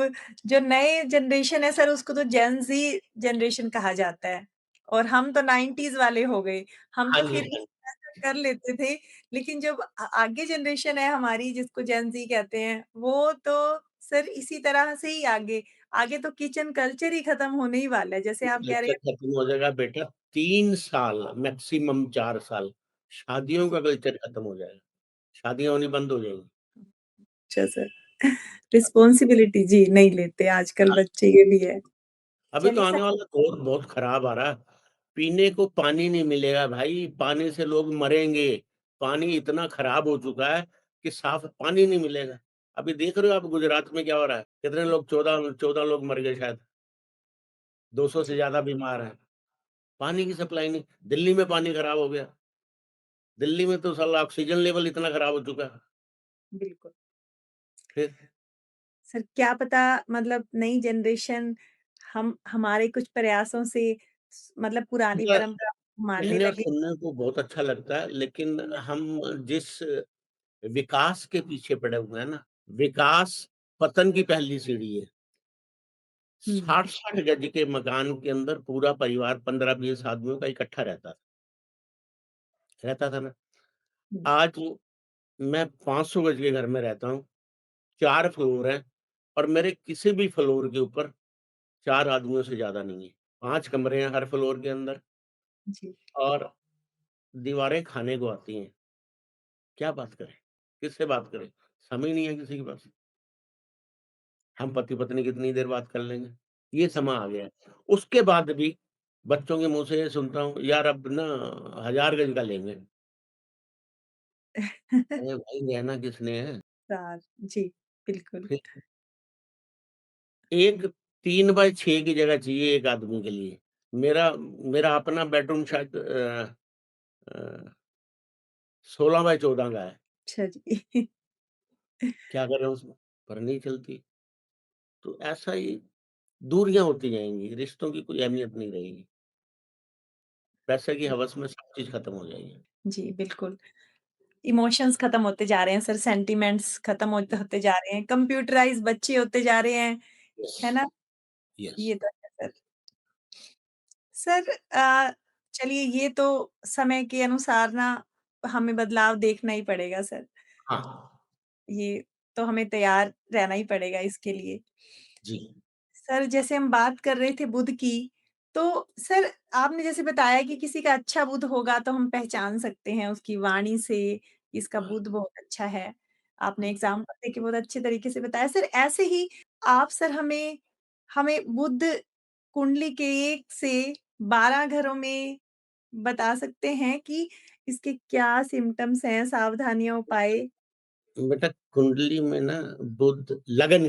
Speaker 2: जो नए जनरेशन है सर उसको तो जेन ज़ी जनरेशन कहा जाता है और हम तो 90s वाले हो गए। हम
Speaker 1: हाँ
Speaker 2: तो
Speaker 1: जी,
Speaker 2: फिर भी
Speaker 1: हाँ।
Speaker 2: ऐसा कर लेते थे, लेकिन जब आगे जनरेशन है हमारी जिसको जेन ज़ी कहते हैं, वो तो सर इसी तरह से ही आगे आगे तो किचन कल्चर ही खत्म होने ही वाला है। जैसे आप कह रहे
Speaker 1: कल्चर
Speaker 2: हैं
Speaker 1: खत्म हो जाएगा बेटा, 3 साल मैक्सिमम 4 साल, शादियों का कल्चर खत्म हो जाएगा। शादियाँ होनी बंद हो जाएँगी।
Speaker 2: अच्छा सर, रिस्पॉन्सिबिलिटी जी नहीं लेते आजकल
Speaker 1: हाँ,
Speaker 2: बच्चे ये भी है।
Speaker 1: अभी तो
Speaker 2: चलिए सर
Speaker 1: आने वाला दौर बहुत खराब आ रहा है। पीने को पानी नहीं मिलेगा भाई, पानी से लोग मरेंगे। पानी इतना खराब हो चुका है कि साफ पानी नहीं मिलेगा। अभी देख रहे हो आप गुजरात में क्या हो रहा है? कितने लोग 14 लोग मर गए शायद, 200 से
Speaker 2: जी,
Speaker 1: ज़्यादा बीमार हैं। पानी की सप्लाई नहीं, दिल्ली में पानी खराब हो गया। दिल्ली में तो साला ऑक्सीजन लेवल इतना खराब हो चुका है।
Speaker 2: बिल्कुल।
Speaker 1: फिर
Speaker 2: सर क्या पता मतलब नई जनरेशन हम हमारे कुछ प्रयासों से मतलब पुरानी
Speaker 1: मुझे
Speaker 2: परंपरा मानने
Speaker 1: कहने और
Speaker 2: लगे।
Speaker 1: सुनने को बहुत अच्छा लगता है, लेकिन हम जिस विकास के पीछे पड़े हुए हैं ना, विकास पतन की पहली सीढ़ी है।
Speaker 2: हुँ,
Speaker 1: 60-60 गज के मकान के अंदर पूरा परिवार 15-20 आदमियों का इकट्ठा रहता था ना।
Speaker 2: हुँ,
Speaker 1: आज मैं 500 गज के घर में रहता हूँ, 4 फ्लोर हैं और मेरे किसी भी फ्लोर के ऊपर 4 आदमियों से ज़्यादा नहीं है। 5 कमरे हैं हर फ्लोर के अंदर
Speaker 2: जी।
Speaker 1: और दीवारें खाने को आती हैं। क्या बात करें? किससे बात करें? समय नहीं है किसी के पास। हम पति-पत्नी कितनी देर बात कर लेंगे? ये
Speaker 2: जी।
Speaker 1: समय आ गया है। उसके बाद भी बच्चों के मुँह से ये सुनता हूँ, यार अब ना 1000 गज का लेंगे। अरे भाई रहना किसने है?
Speaker 2: सार जी, बिल्कुल।
Speaker 1: फिर एक 3 बाय 6 की जगह चाहिए एक आदमी के लिए। मेरा मेरा अपना बेडरूम शायद 16 बाय 14 का है।
Speaker 2: अच्छा जी।
Speaker 1: क्या करें उसमें? पर नहीं चलती। तो ऐसा ही दूरियाँ होती जाएँगी, रिश्तों की कोई अहमियत नहीं रहेगी। पैसे की हवस में सब चीज़ खत्म हो जाएगी।
Speaker 2: जी, बिल्कुल। इमोशंस खत्म होते जा रहे हैं सर, सेंटिमेंट्स खत्म होते होते जा रहे हैं, कंप्यूटराइज़ बच्चे होते जा रहे हैं,
Speaker 1: यस,
Speaker 2: है ना?
Speaker 1: यस।
Speaker 2: ये तो है सर। सर चलिए ये तो समय के अनुसार ना हमें बदलाव देखना ही पड़ेगा सर।
Speaker 1: हाँ,
Speaker 2: ये तो हमें तैयार रहना ही पड़ेगा इसके लिए।
Speaker 1: जी।
Speaker 2: सर जैसे हम बात कर रहे थे बुध की, तो सर आपने जैसे बताया कि किसी का अच्छा बुध होगा तो हम पहचान सकते हैं उसकी वाणी से, कि इसका बुध बहुत अच्छा है। आपने एग्ज़ाम्पल देके बहुत अच्छे तरीके से बताया। सर ऐसे ही आप सर हमें हमें बुध कुंडली के 1 से 12 घरों में बता सकते हैं कि इसके क्या सिम्पटम्स हैं, सावधानियाँ, उपाय?
Speaker 1: बेटा कुंडली में ना बुध लगन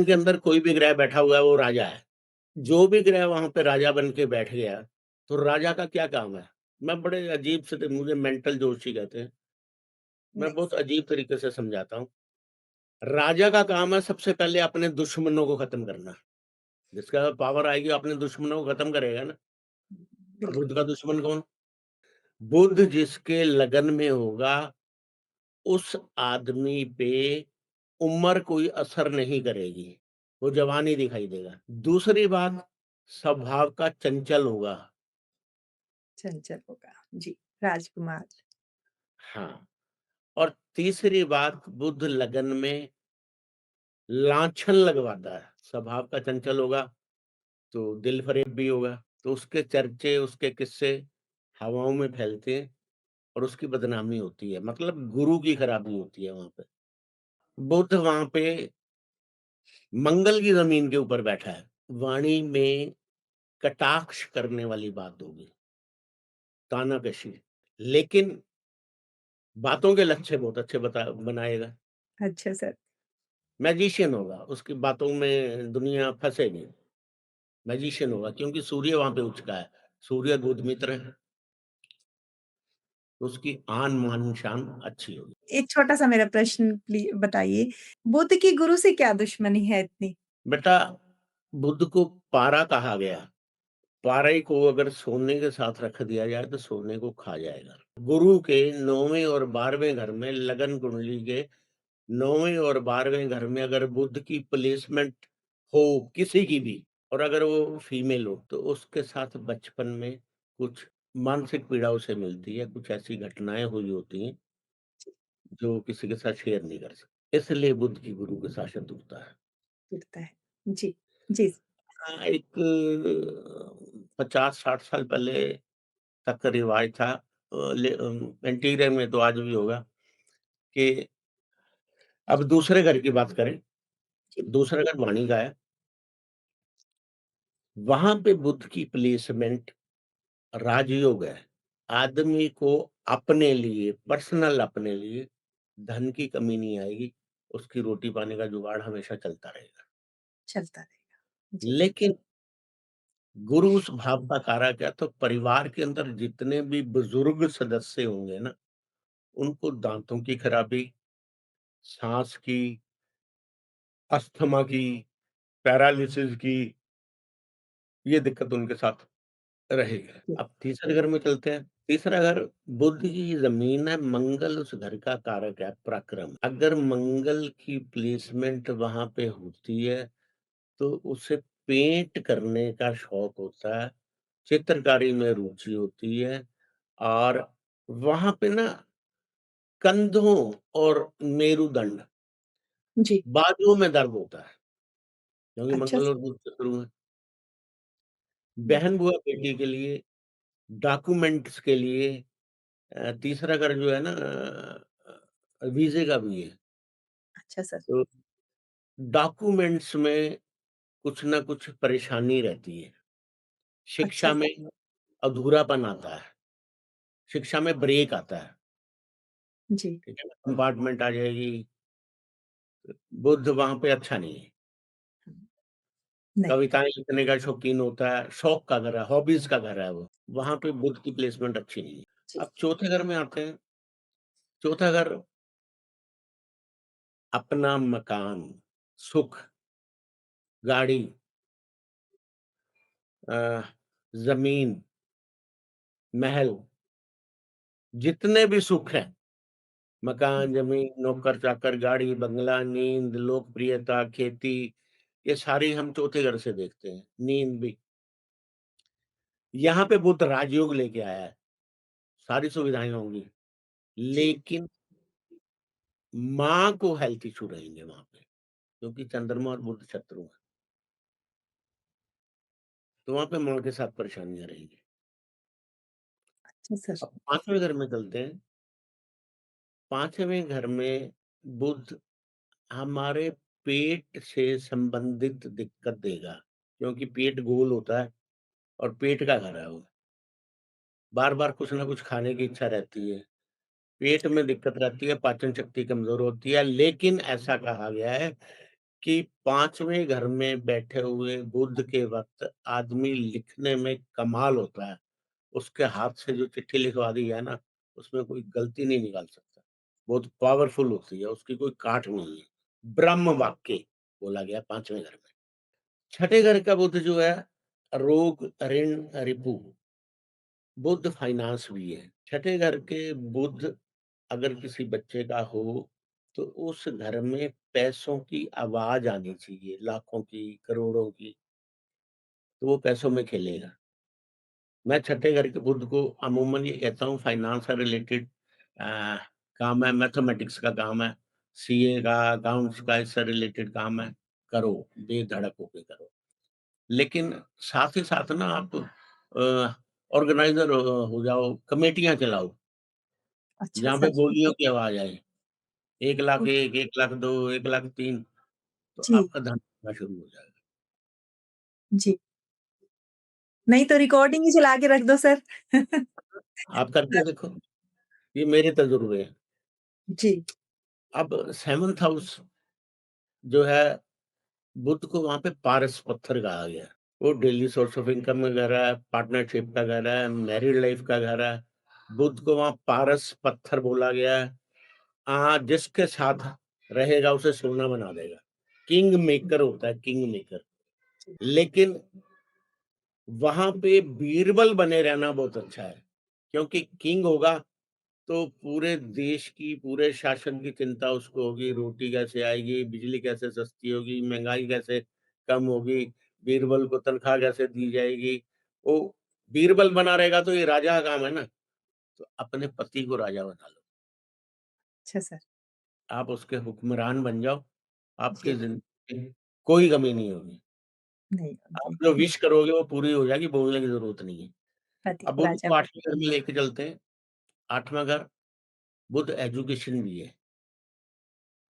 Speaker 1: के अंदर कोई भी ग्रह बैठा हुआ है वो राजा है। जो भी ग्रह वहाँ पे राजा बन के बैठ गया, तो राजा का क्या काम है? मैं बड़े अजीब से मुझे मेंटल जोशी कहते हैं। मैं
Speaker 2: नहीं
Speaker 1: बहुत अजीब तरीके से समझाता हूँ। राजा का काम है सबसे पहले अपने दुश्मनों को खत्म करना। जिसका पावर आएगी अपने दुश्मनों को खत्म करेगा ना। अब
Speaker 2: बिल्कुल,
Speaker 1: बुध का दुश्मन कौन? बुध जिसके लगन में होगा, उस आदमी पे उम्र कोई असर नहीं करेगी। वो जवान ही दिखाई देगा। दूसरी बात स्वभाव का चंचल होगा।
Speaker 2: चंचल होगा। जी, राजकुमार।
Speaker 1: हाँ, और तीसरी बात बुध लगन में लांछन लगवाता है। स्वभाव का चंचल होगा, तो दिल-फरेब भी होगा। तो उसके चर्चे, उसके किस्से हवाओं में फैलते हैं और उसकी बदनामी होती है। मतलब गुरु की खराबी होती है वहाँ पे। बुध वहाँ पे मंगल की ज़मीन के ऊपर बैठा है। वाणी में कटाक्ष करने वाली बात होगी, तानाकशी। लेकिन बातों के लच्छे बहुत अच्छे बनाएगा।
Speaker 2: अच्छा सर।
Speaker 1: मैजिशियन होगा, उसकी बातों में दुनिया फँसेगी। मैजिशियन होगा क्योंकि सूर्य वहाँ पे उच का है। सूर्य बुध मित्र है, तो उसकी आन, मान, शान अच्छी होगी।
Speaker 2: एक छोटा-सा मेरा प्रश्न बताइए, बुध की गुरु से क्या दुश्मनी है इतनी?
Speaker 1: बेटा बुध को पारा कहा गया। पारे को अगर सोने के साथ रख दिया जाए तो सोने को खा जाएगा। गुरु के 9वें और 12वें घर में लगन कुंडली के 9वें और 12वें घर में अगर बुध की प्लेसमेंट हो किसी की भी और अगर वो फीमेल हो तो उसके साथ बचपन में कुछ मानसिक पीड़ा उसे मिलती है, कुछ ऐसी घटनाएँ हुई होती हैं जो किसी के साथ शेयर नहीं कर सकते। इसलिए बुध की गुरु के साथ शत्रुता है।
Speaker 2: जुड़ता है। जी, जी,
Speaker 1: हाँ, एक 50-60 साल पहले तक का रिवाज था एंटीरियर में तो आज भी होगा कि अब दूसरे घर की बात करें,
Speaker 2: जी।
Speaker 1: दूसरा घर वाणी का है, वहाँ पे बुध की प्लेसमेंट राजयोग है। आदमी को अपने लिए, पर्सनल अपने लिए धन की कमी नहीं आएगी, उसकी रोटी-पानी का जुगाड़ हमेशा चलता रहेगा।
Speaker 2: चलता रहेगा। जी,
Speaker 1: लेकिन गुरु उस भाव का कारक है, तो परिवार के अंदर जितने भी बुजुर्ग सदस्य होंगे ना, उनको दाँतों की खराबी, साँस की, अस्थमा की, पैरालिसिस की, ये दिक्कत उनके साथ रहेगी।
Speaker 2: जी।
Speaker 1: अब तीसरे घर में चलते हैं। तीसरा घर बुध की ज़मीन है, मंगल उस घर का कारक है, पराक्रम। अगर मंगल की प्लेसमेंट वहाँ पे होती है, तो उसे पेंट करने का शौक होता है, चित्रकारी में रुचि होती है और वहाँ पे ना कंधों और मेरुदंड,
Speaker 2: जी,
Speaker 1: बाजुओं में दर्द होता है, क्योंकि
Speaker 2: अच्छा
Speaker 1: मंगल
Speaker 2: स
Speaker 1: और बुध शत्रु हैं।
Speaker 2: हुँ,
Speaker 1: बहन-बुआ बेटी के लिए, डॉक्यूमेंट्स के लिए तीसरा घर जो है ना वीज़े का भी है।
Speaker 2: अच्छा सर।
Speaker 1: तो डॉक्यूमेंट्स में कुछ न कुछ परेशानी रहती है।
Speaker 2: अच्छा
Speaker 1: शिक्षा में
Speaker 2: सर।
Speaker 1: अधूरापन आता है, शिक्षा में ब्रेक आता है,
Speaker 2: जी।
Speaker 1: ठीक है ना? कंपार्टमेंट आ जाएगी, बुद्ध वहाँ पे अच्छा नहीं है।
Speaker 2: हुँ, नहीं।
Speaker 1: कविताएँ लिखने का शौकीन होता है, शौक का घर है, हॉबीज़ का घर है वो, वहाँ पे बुद्ध की प्लेसमेंट अच्छी नहीं है।
Speaker 2: जी।
Speaker 1: अब चौथे घर में आते हैं, चौथा घर अपना मकान, सुख, गाड़ी, अ, ज़मीन, महल, जितने भी सुख हैं,
Speaker 2: हुँ,
Speaker 1: मकान, ज़मीन, नौकर-चाकर, गाड़ी, बंगला, नींद, लोकप्रियता, खेती, ये सारी हम चौथे घर से देखते हैं, नींद भी। यहाँ पे बुध राजयोग लेके आया है, सारी सुविधाएँ होंगी,
Speaker 2: जी।
Speaker 1: लेकिन माँ को हेल्थ इश्यू रहेंगे वहाँ पे, क्योंकि चंद्रमा और बुध शत्रु हैं, तो वहाँ पे माँ के साथ परेशानियाँ रहेंगी।
Speaker 2: अच्छा सर।
Speaker 1: अब 5वें घर में चलते हैं, 5वें घर में बुध हमारे पेट से संबंधित दिक्कत देगा, क्योंकि पेट गोल होता है और पेट का घर है वो। बार-बार कुछ न कुछ खाने की इच्छा रहती है, पेट में दिक्कत रहती है, पाचन शक्ति कमज़ोर होती है, लेकिन ऐसा कहा गया है कि 5वें घर में बैठे हुए बुध के वक़्त आदमी लिखने में कमाल होता है। उसके हाथ से जो चिट्ठी लिखवा दी है ना, उसमें कोई गलती नहीं निकाल सकता। बहुत पावरफुल होती है, उसकी कोई काट नहीं है। ब्रह्म वाक्य बोला गया 5वें घर में। छठे घर का बुध जो है, रोग, ऋण, रिपु, बुध फाइनेंस भी है। छठे घर के बुध अगर किसी बच्चे का हो, तो उस घर में पैसों की आवाज़ आनी चाहिए, लाखों की, करोड़ों की, तो वो पैसों में खेलेगा। मैं छठे घर के बुध को अमूमन ये कहता हूँ फाइनेंस से रिलेटेड अ, काम है, मैथमेटिक्स का काम है, सीए का, अकाउंट्स का इससे रिलेटेड काम है, करो, बेधड़क होके करो। लेकिन साथ ही साथ ना आप ऑर्गेनाइज़र हो जाओ, कमेटियाँ चलाओ,
Speaker 2: अच्छा
Speaker 1: जहाँ पे
Speaker 2: सर।
Speaker 1: बोलियों की आवाज़ आए। 1 लाख
Speaker 2: ओके।
Speaker 1: 1, 1 लाख 2, 1 लाख 3 तो
Speaker 2: जी,
Speaker 1: आपका धन आना शुरू हो जाएगा।
Speaker 2: जी। नहीं तो रिकॉर्डिंग ही चला के रख दो सर।
Speaker 1: आप करके देखो, ये मेरे तजुर्बे हैं।
Speaker 2: जी।
Speaker 1: अब 7th हाउस जो है बुध को वहाँ पे पारस पत्थर कहा गया है। वो डेली सोर्स ऑफ इनकम का घर है, पार्टनरशिप का घर है, मैरिड लाइफ का घर है। बुध को वहाँ पारस पत्थर बोला गया है। जिसके साथ रहेगा उसे सोना बना देगा। किंग मेकर होता है, किंग मेकर। लेकिन वहाँ पे बीरबल बने रहना बहुत अच्छा है, क्योंकि किंग होगा तो पूरे देश की, पूरे शासन की चिंता उसको होगी, रोटी कैसे आएगी, बिजली कैसे सस्ती होगी, महँगाई कैसे कम होगी, बीरबल को तनख्वाह कैसे दी जाएगी। वो बीरबल बना रहेगा तो ये राजा का काम है ना, तो अपने पति को राजा बना लो।
Speaker 2: अच्छा सर।
Speaker 1: आप उसके हुक्मरान बन जाओ, आपकी
Speaker 2: जी।
Speaker 1: ज़िंदगी में कोई कमी नहीं होगी।
Speaker 2: नहीं
Speaker 1: आप
Speaker 2: होगी।
Speaker 1: जो विश करोगे वो पूरी हो जाएगी, बोलने की ज़रूरत नहीं है।
Speaker 2: पति
Speaker 1: अब
Speaker 2: को
Speaker 1: बुध
Speaker 2: राजा
Speaker 1: को
Speaker 2: बना।
Speaker 1: 8वें घर में लेके चलते हैं, 8वां घर बुध एजुकेशन भी है।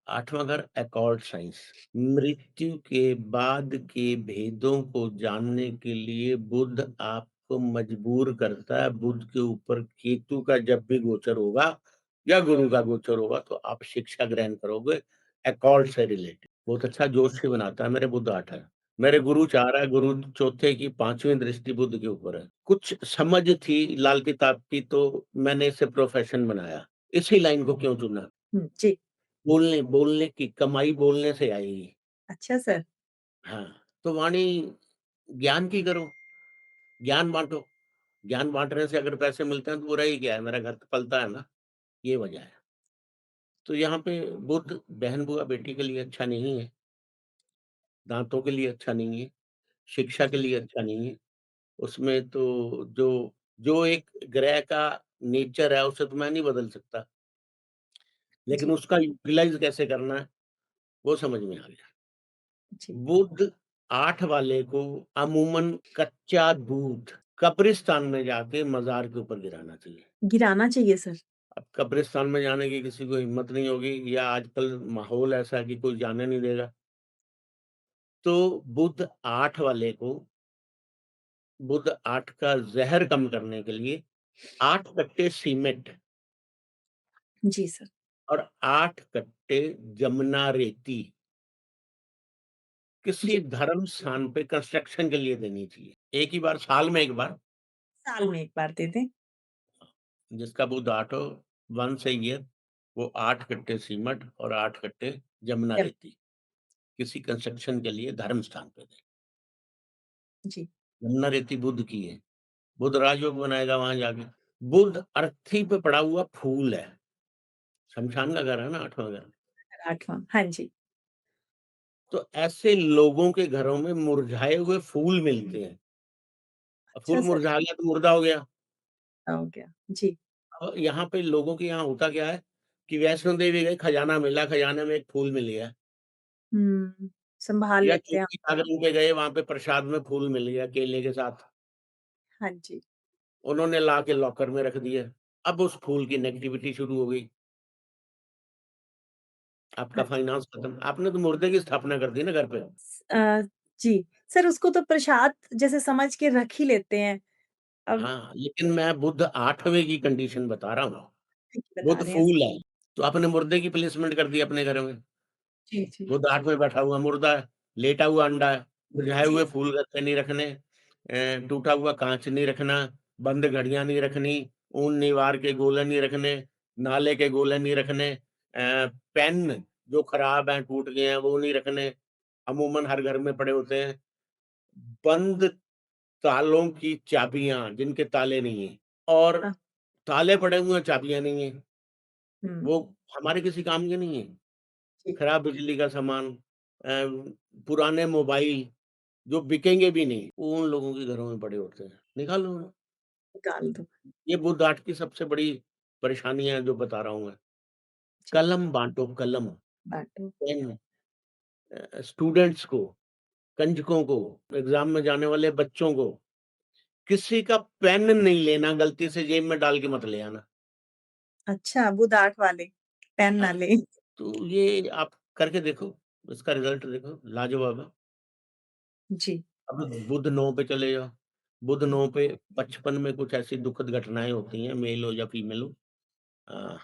Speaker 1: 8वां घर अकॉर्ड साइंस। मृत्यु के बाद के भेदों को जानने के लिए बुध आपको मजबूर करता है। बुध के ऊपर केतु का जब भी गोचर होगा या गुरु का गोचर होगा तो आप शिक्षा ग्रहण करोगे अकॉर्ड से रिलेटेड। बहुत अच्छा जोश से बनाता है। मेरे बुध 8 है। मेरे गुरु 4 है, गुरु चौथे की 5वीं दृष्टि बुध के ऊपर है। कुछ समझ थी लाल किताब की तो मैंने इसे प्रोफेशन बनाया। इसी लाइन को क्यों चुना?
Speaker 2: हुँ, जी।
Speaker 1: बोलने बोलने की कमाई बोलने से आएगी।
Speaker 2: अच्छा सर।
Speaker 1: हाँ, तो वाणी ज्ञान की करो, ज्ञान बाँटो। ज्ञान बाँटने से अगर पैसे मिलते हैं तो बुरा ही क्या है, मेरा घर तो पलता है ना, ये वजह है। तो यहाँ पे बुध बहन-बुआ बेटी के लिए अच्छा नहीं है, दाँतों के लिए अच्छा नहीं है, शिक्षा के लिए अच्छा नहीं है। उसमें तो जो जो एक ग्रह का नेचर है उसे तो मैं नहीं बदल सकता, लेकिन
Speaker 2: जी,
Speaker 1: उसका यूटिलाइज़ कैसे करना है, वो समझ में आ गया।
Speaker 2: जी।
Speaker 1: बुध 8 वाले को अमूमन कच्चा दूध कब्रिस्तान में जाके मज़ार के ऊपर गिराना चाहिए।
Speaker 2: गिराना चाहिए सर।
Speaker 1: अब कब्रिस्तान में जाने की किसी को हिम्मत नहीं होगी या आजकल माहौल ऐसा है कि कोई जाने नहीं देगा। तो बुध 8 वाले को बुध 8 का ज़हर कम करने के लिए 8 कट्टे सीमेंट
Speaker 2: जी सर।
Speaker 1: और 8 कट्टे जमुना रेती किसी
Speaker 2: जी,
Speaker 1: धर्म स्थान पे कंस्ट्रक्शन के लिए देनी चाहिए। एक ही बार, साल में 1 बार,
Speaker 2: साल में 1 बार दे दें।
Speaker 1: जिसका बुध 8 हो, वन्स अ ईयर वो 8 कट्टे सीमेंट और 8 कट्टे जमुना
Speaker 2: जब
Speaker 1: रेती किसी कंस्ट्रक्शन के लिए धर्म स्थान पे दें।
Speaker 2: जी,
Speaker 1: यमुना रेती बुध की है। बुध राजयोग बनाएगा वहाँ जाके। बुध अर्थी पे पड़ा हुआ फूल है। शमशान का घर है ना 8वाँ घर।
Speaker 2: 8वाँ हाँ जी।
Speaker 1: तो ऐसे लोगों के घरों में मुरझाए हुए फूल मिलते हैं। अब
Speaker 2: अच्छा
Speaker 1: फूल
Speaker 2: सर,
Speaker 1: मुरझा गया तो मुर्दा हो गया।
Speaker 2: हो गया। जी।
Speaker 1: यहाँ पे लोगों के यहाँ होता क्या है कि वैष्णो देवी गए, खजाना मिला, खजाने में एक फूल मिल गया।
Speaker 2: हुँ, सँभाल
Speaker 1: या
Speaker 2: लेते हैं।
Speaker 1: चोटी जागरण पे गए, वहाँ पे प्रसाद में फूल मिल गया केले के साथ।
Speaker 2: हाँ जी।
Speaker 1: उन्होंने ला के लॉकर में रख दिया। अब उस फूल की नेगेटिविटी शुरू हो गई। आपका
Speaker 2: हाँ जी।
Speaker 1: फाइनेंस खत्म। आपने तो मुर्दे की स्थापना कर दी ना घर पे।
Speaker 2: जी। सर उसको तो प्रसाद जैसे समझ के रख ही लेते हैं। अब
Speaker 1: हाँ, लेकिन मैं बुध 8वें की कंडीशन बता रहा हूँ।
Speaker 2: ठीक बता
Speaker 1: बुध
Speaker 2: रहे हैं।
Speaker 1: फूल है, तो आपने मुर्दे की प्लेसमेंट कर दी अपने घर में।
Speaker 2: जी, जी।
Speaker 1: बुध 8 में बैठा हुआ मुर्दा है, लेटा हुआ अंडा है, मुरझाए
Speaker 2: जी,
Speaker 1: हुए फूल घर पे नहीं रखने, टूटा हुआ काँच नहीं रखना, बंद घड़ियाँ नहीं रखनी, ऊन निवार के गोले नहीं रखने, नाले के गोले नहीं रखने, पेन जो खराब हैं, टूट गए हैं, वो नहीं रखने, अमूमन हर घर में पड़े होते हैं। बंद तालों की चाबियाँ जिनके ताले नहीं हैं और
Speaker 2: हाँ,
Speaker 1: ताले पड़े हुए हैं, चाबियाँ नहीं हैं,
Speaker 2: हुँ,
Speaker 1: वो हमारे किसी काम के नहीं हैं।
Speaker 2: जी,
Speaker 1: खराब बिजली का सामान, पुराने मोबाइल जो बिकेंगे भी नहीं, वो उन लोगों के घरों में पड़े होते हैं। निकालो उन्हें।
Speaker 2: निकाल दो।
Speaker 1: ये बुध 8 की सबसे बड़ी परेशानियाँ हैं जो बता रहा हूँ मैं।
Speaker 2: जी,
Speaker 1: कलम बाँटो, कलम,
Speaker 2: बाँटो।
Speaker 1: पेन, स्टूडेंट्स को, कंजकों को, एग्ज़ाम में जाने वाले बच्चों को, किसी का पेन नहीं लेना, गलती से जेब में डाल के मत ले आना।
Speaker 2: अच्छा, बुध 8 वाले, पेन ना
Speaker 1: हाँ,
Speaker 2: लें।
Speaker 1: तो ये आप करके देखो, इसका रिज़ल्ट देखो, लाजवाब है।
Speaker 2: जी,
Speaker 1: अब बुध 9 पे चले जाओ। बुध 9 पे बचपन में कुछ ऐसी दुखद घटनाएँ होती हैं, मेल हो या फीमेल हो, अ,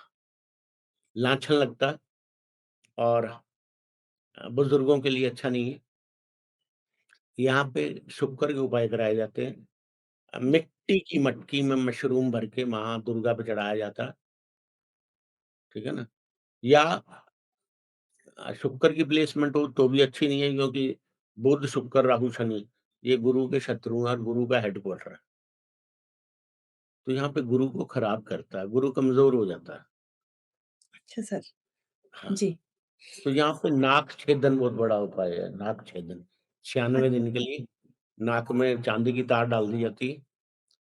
Speaker 1: लाछन लगता है और बुजुर्गों के लिए अच्छा नहीं है। यहाँ पे शुक्र के उपाय कराए जाते हैं। मिट्टी की मटकी में मशरूम भर के माँ दुर्गा पे चढ़ाया जाता है, ठीक है ना? या शुक्र की प्लेसमेंट हो तो भी अच्छी नहीं है क्योंकि बुध, शुक्र, राहु, शनि ये गुरु के शत्रु हैं और गुरु का हेडक्वार्टर है। तो यहाँ पे गुरु को खराब करता है, गुरु कमज़ोर हो जाता है।
Speaker 2: अच्छा सर।
Speaker 1: हाँ,
Speaker 2: जी,
Speaker 1: तो यहाँ पे नाक छेदन बहुत बड़ा उपाय है, नाक छेदन। 96
Speaker 2: अच्छा
Speaker 1: दिन के लिए नाक में चाँदी की तार डाल दी जाती है,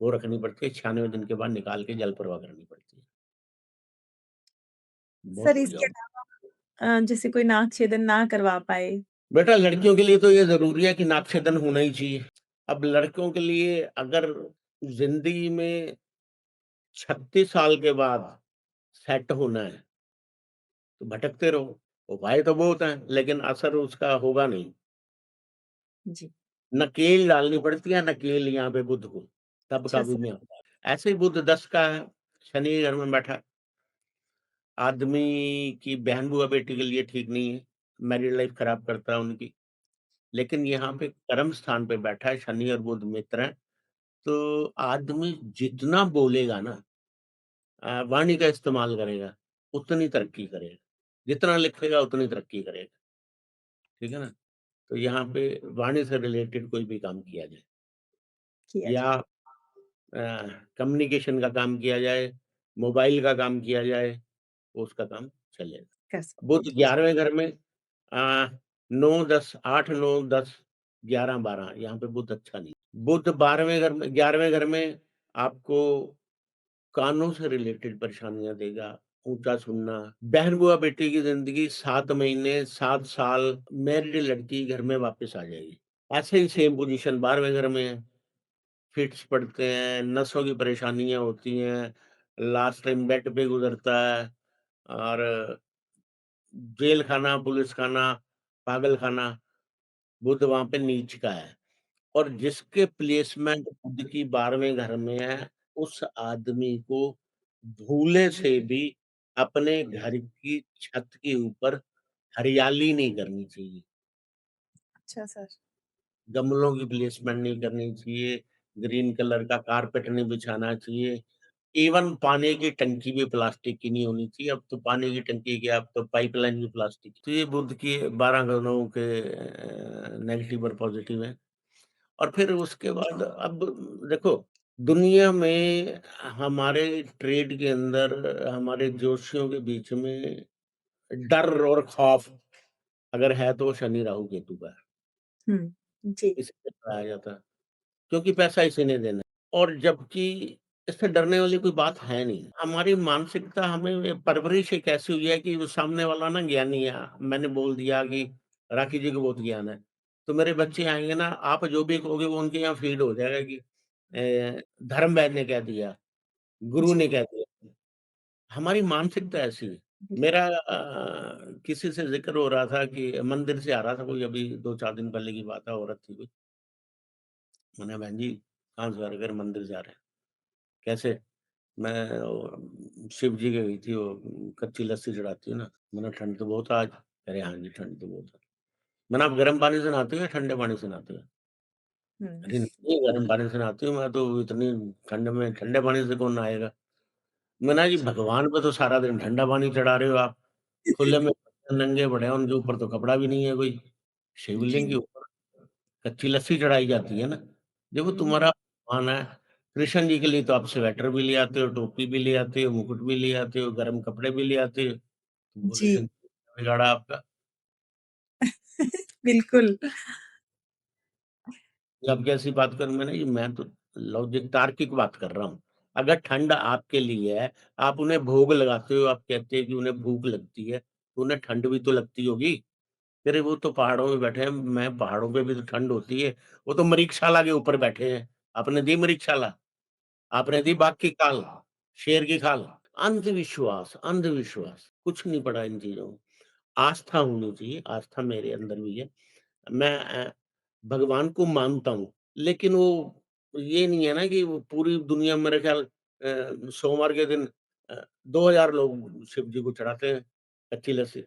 Speaker 1: वो रखनी पड़ती है, 96 दिन के बाद निकाल के जल प्रवाह करनी पड़ती है। बहुत
Speaker 2: सर
Speaker 1: बढ़िया
Speaker 2: इसके
Speaker 1: हो
Speaker 2: अलावा जैसे कोई नाक छेदन ना करवा पाए
Speaker 1: बेटा लड़कियों के लिए तो ये ज़रूरी है कि नाक छेदन होना ही चाहिए। अब लड़कियों के लिए अगर ज़िंदगी में 36 साल के बाद सेट होना है, तो भटकते रहो। उपाय तो बहुत हैं, लेकिन असर उसका होगा नहीं।
Speaker 2: जी,
Speaker 1: नकेल डालनी पड़ती है, नकेल यहाँ पे बुध को, तब
Speaker 2: अच्छा
Speaker 1: काबू
Speaker 2: सर,
Speaker 1: में आता है। ऐसे ही बुध 10 का है, शनि घर में बैठा, आदमी की बहन बुआ बेटी के लिए ठीक नहीं है, मैरिड लाइफ़ खराब करता है उनकी। लेकिन यहाँ पे कर्म स्थान पे बैठा है, शनि और बुध मित्र हैं, तो आदमी जितना बोलेगा ना, वाणी का इस्तेमाल करेगा, उतनी तरक्की करेगा। जितना लिखेगा उतनी तरक्की करेगा, ठीक है ना? तो यहाँ पे वाणी से रिलेटेड कोई भी काम किया जाए
Speaker 2: किया
Speaker 1: या
Speaker 2: जाए।
Speaker 1: अ, कम्युनिकेशन का काम किया जाए, मोबाइल का काम किया जाए, तो उसका काम चलेगा।
Speaker 2: कर सकते
Speaker 1: बुध
Speaker 2: हैं। जी,
Speaker 1: 11वें घर में, अ, 9, 10, 8, 9, 10, 11, 12 यहाँ पे बुध अच्छा नहीं। बुध 12वें घर में, 11वें घर में आपको कानों से रिलेटेड परेशानियाँ देगा, ऊँचा सुनना, बहन-बुआ-बेटी की ज़िंदगी 7 महीने, 7 साल, मैरिड लड़की घर में वापस आ जाएगी। ऐसे ही सेम पोज़ीशन 12वें घर में है, फिट्स पड़ते हैं, नसों की परेशानियाँ होती हैं, लास्ट टाइम बेड पे गुज़रता है और जेल खाना, पुलिस खाना, पागल खाना, बुध वहाँ पे नीच का है और जिसके प्लेसमेंट बुध की 12वें घर में है, उस आदमी को भूले से भी अपने घर की छत के ऊपर हरियाली नहीं करनी चाहिए।
Speaker 2: अच्छा सर।
Speaker 1: गमलों की प्लेसमेंट नहीं करनी चाहिए, ग्रीन कलर का कारपेट नहीं बिछाना चाहिए। इवन पानी की टंकी भी प्लास्टिक की नहीं होनी चाहिए, अब तो पानी की टंकी क्या, अब तो पाइपलाइन भी प्लास्टिक की। तो ये बुध की 12 ग्रहों के नेगेटिव और पॉजिटिव हैं। और फिर उसके बाद अब देखो, दुनिया में हमारे ट्रेड के अंदर हमारे जोशियों के बीच में डर और खौफ अगर है तो वो शनि, राहु, केतु का है।
Speaker 2: हुँ, जी,
Speaker 1: इसी से डराया जाता है, क्योंकि पैसा इसी ने देना है और जबकि इससे डरने वाली कोई बात है नहीं। हमारी मानसिकता हमें परवरिश एक ऐसी हुई है कि वो सामने वाला ना ज्ञानी है। मैंने बोल दिया कि राखी जी को बहुत ज्ञान है, तो मेरे बच्चे आएँगे ना, आप जो भी कहोगे वो उनके यहाँ फ़ीड हो जाएगा कि धर्मवेद ने कह दिया, गुरु
Speaker 2: जी,
Speaker 1: ने कह दिया। हमारी मानसिकता ऐसी है।
Speaker 2: बिल्कुल।
Speaker 1: मेरा किसी से ज़िक्र हो रहा था कि मंदिर से आ रहा था कोई, अभी 2-4 दिन पहले की बात है, औरत थी कोई। मैंने कहा, "बहन जी, कहाँ से आ रहे?" कह रहे, "मंदिर जा रहे हैं।" "कैसे?" मैं शिव जी की गई थी, वो कच्ची लस्सी चढ़ाती हूँ ना। मैंने, "ठंड तो बहुत है आज।" कह रहे, "हाँ जी, ठंड तो बहुत है।" मैंने, "आप गर्म पानी से नहाते हो या ठंडे पानी से नहाते हो?"
Speaker 2: हुँ,
Speaker 1: अरे नहीं, गर्म पानी से नहाती हूँ मैं तो, इतनी ठंड में ठंडे पानी से कौन नहाएगा? मैंने कहा, "जी, भगवान पे तो सारा दिन ठंडा पानी चढ़ा रहे हो आप। खुले में नंगे पड़े हैं, उनके ऊपर तो कपड़ा भी नहीं है कोई। शिवलिंग के
Speaker 2: जी,
Speaker 1: ऊपर कच्ची लस्सी चढ़ाई जाती है ना। देखो तुम्हारा भगवान है, कृष्ण जी के लिए तो आप स्वेटर भी ले आते हो, टोपी भी ले आते हो, मुकुट भी ले आते हो, गर्म कपड़े भी ले आते हो। तो बोलो
Speaker 2: जी,
Speaker 1: शंकर जी ने बिगाड़ा आपका।
Speaker 2: बिल्कुल।
Speaker 1: ये आप कैसी बात कर, मैंने, ये मैं तो लॉजिक तार्किक बात कर रहा हूँ। अगर ठंड आपके लिए है, आप उन्हें भोग लगाते हो, आप कहते हैं कि उन्हें भूख लगती है, तो उन्हें ठंड भी तो लगती होगी। अरे वो तो पहाड़ों में बैठे हैं, मैं पहाड़ों पे भी तो ठंड होती है। वो तो मरीकशाला के ऊपर बैठे हैं। आपने दी मरीकशाला? आपने दी बाघ की खाल, शेर की खाल? अंधविश्वास, अंधविश्वास, कुछ नहीं पड़ा इन चीज़ों में। आस्था होनी चाहिए, आस्था मेरे अंदर भी है। मैं भगवान को मानता हूँ, लेकिन वो ये नहीं है ना कि वो पूरी दुनिया में मेरे ख्याल सोमवार के दिन 2000 लोग शिव जी को चढ़ाते हैं कच्ची लस्सी।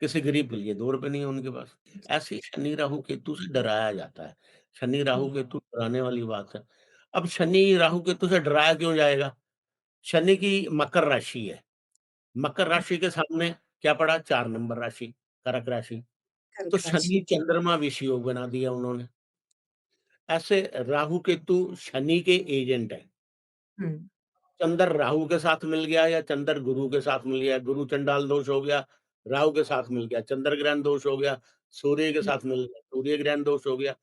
Speaker 1: किसी गरीब के लिए ₹2 नहीं है उनके पास। ऐसे ही शनि, राहु, केतु से डराया जाता है। शनि,
Speaker 2: हुँ,
Speaker 1: राहु, केतु डराने वाली बात है। अब शनि, राहु, केतु से डराया क्यों जाएगा? शनि की मकर राशि है। मकर राशि के सामने क्या पड़ा? 4 नंबर राशि, कर्क राशि। तो
Speaker 2: कर्क राशि।
Speaker 1: शनि चंद्रमा विष योग बना दिया उन्होंने। ऐसे राहु केतु शनि के एजेंट हैं।
Speaker 2: हुँ,
Speaker 1: चंद्र राहु के साथ मिल गया या चंद्र गुरु के साथ मिल गया, गुरु चंडाल दोष हो गया, राहु के साथ मिल गया, चंद्र ग्रहण दोष हो गया, सूर्य के
Speaker 2: हुँ,
Speaker 1: साथ मिल गया, सूर्य ग्रहण दोष हो गया।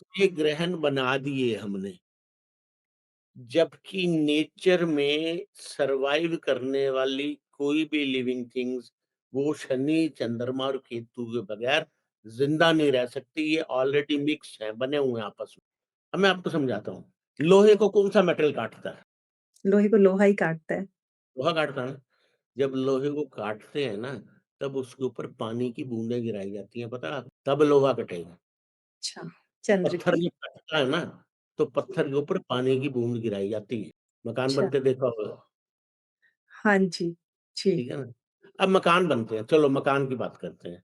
Speaker 1: तो ये ग्रहण बना दिए हमने। जबकि नेचर में सर्वाइव करने वाली कोई भी लिविंग थिंग्स वो शनि, चंद्रमा और केतु के बगैर ज़िंदा नहीं रह सकती। ये ऑलरेडी मिक्स हैं, बने हुए हैं आपस में। अब मैं आपको समझाता हूँ। लोहे को कौन-सा मेटल काटता है?
Speaker 2: लोहे को लोहा ही काटता है।
Speaker 1: लोहा काटता है ना? जब लोहे को काटते हैं ना, तब उसके ऊपर पानी की बूंदें गिराई जाती हैं, पता है आपको? तब लोहा कटेगा।
Speaker 2: अच्छा, चंद्र
Speaker 1: पत्थर
Speaker 2: की।
Speaker 1: जब कटता है ना, तो पत्थर के ऊपर पानी की बूंद गिराई जाती है। मकान
Speaker 2: अच्छा,
Speaker 1: बनते देखा होगा।
Speaker 2: हाँ जी, जी,
Speaker 1: ठीक है ना? अब मकान बनते हैं, चलो मकान की बात करते हैं।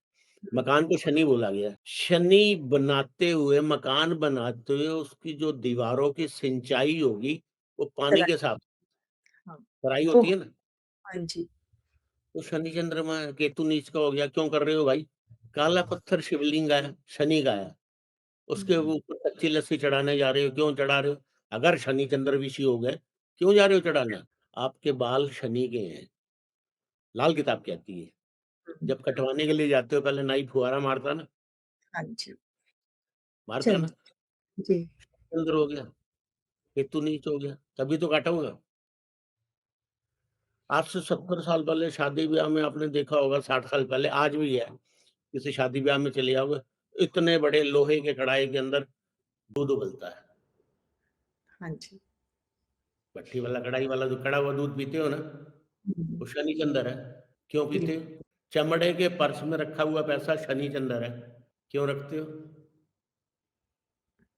Speaker 1: मकान को शनि बोला गया है। शनि बनाते हुए, मकान बनाते हुए उसकी जो दीवारों की सिंचाई होगी, वो पानी के
Speaker 2: तराई।
Speaker 1: साथ
Speaker 2: हाँ,
Speaker 1: तराई
Speaker 2: वो
Speaker 1: होती है ना?
Speaker 2: हाँ जी,
Speaker 1: तो शनि चंद्रमा केतु नीच का हो गया, क्यों कर रहे हो भाई? काला पत्थर शिवलिंग है, शनि का है, उसके
Speaker 2: हुँ,
Speaker 1: ऊपर कच्ची लस्सी चढ़ाने जा रहे हो, क्यों चढ़ा रहे हो? अगर शनि चंद्र विषी हो गए, क्यों जा रहे हो चढ़ाने? आपके बाल शनि के हैं, लाल किताब कहती है।
Speaker 2: हुँ,
Speaker 1: जब कटवाने के लिए जाते हो पहले नाई फुहारा मारता है ना?
Speaker 2: हाँ जी,
Speaker 1: मारता है ना?
Speaker 2: चंद्र जी,
Speaker 1: चंद्र हो गया, केतु नीच हो गया, तभी तो काटा होगा। आज से 70 साल पहले शादी-ब्याह में आपने देखा होगा, 60 साल पहले, आज भी है, किसी शादी-ब्याह में चले जाओगे, इतने बड़े लोहे के कढ़ाई के अंदर दूध उबलता है।
Speaker 2: हाँ जी,
Speaker 1: भट्ठी वाला, कढ़ाई वाला जो कड़ा हुआ दूध पीते हो ना,
Speaker 2: हुँ,
Speaker 1: वो शनि-चंद्र है। क्यों
Speaker 2: बिल
Speaker 1: पीते हो? चमड़े के पर्स में रखा हुआ पैसा शनि-चंद्र है। क्यों रखते हो?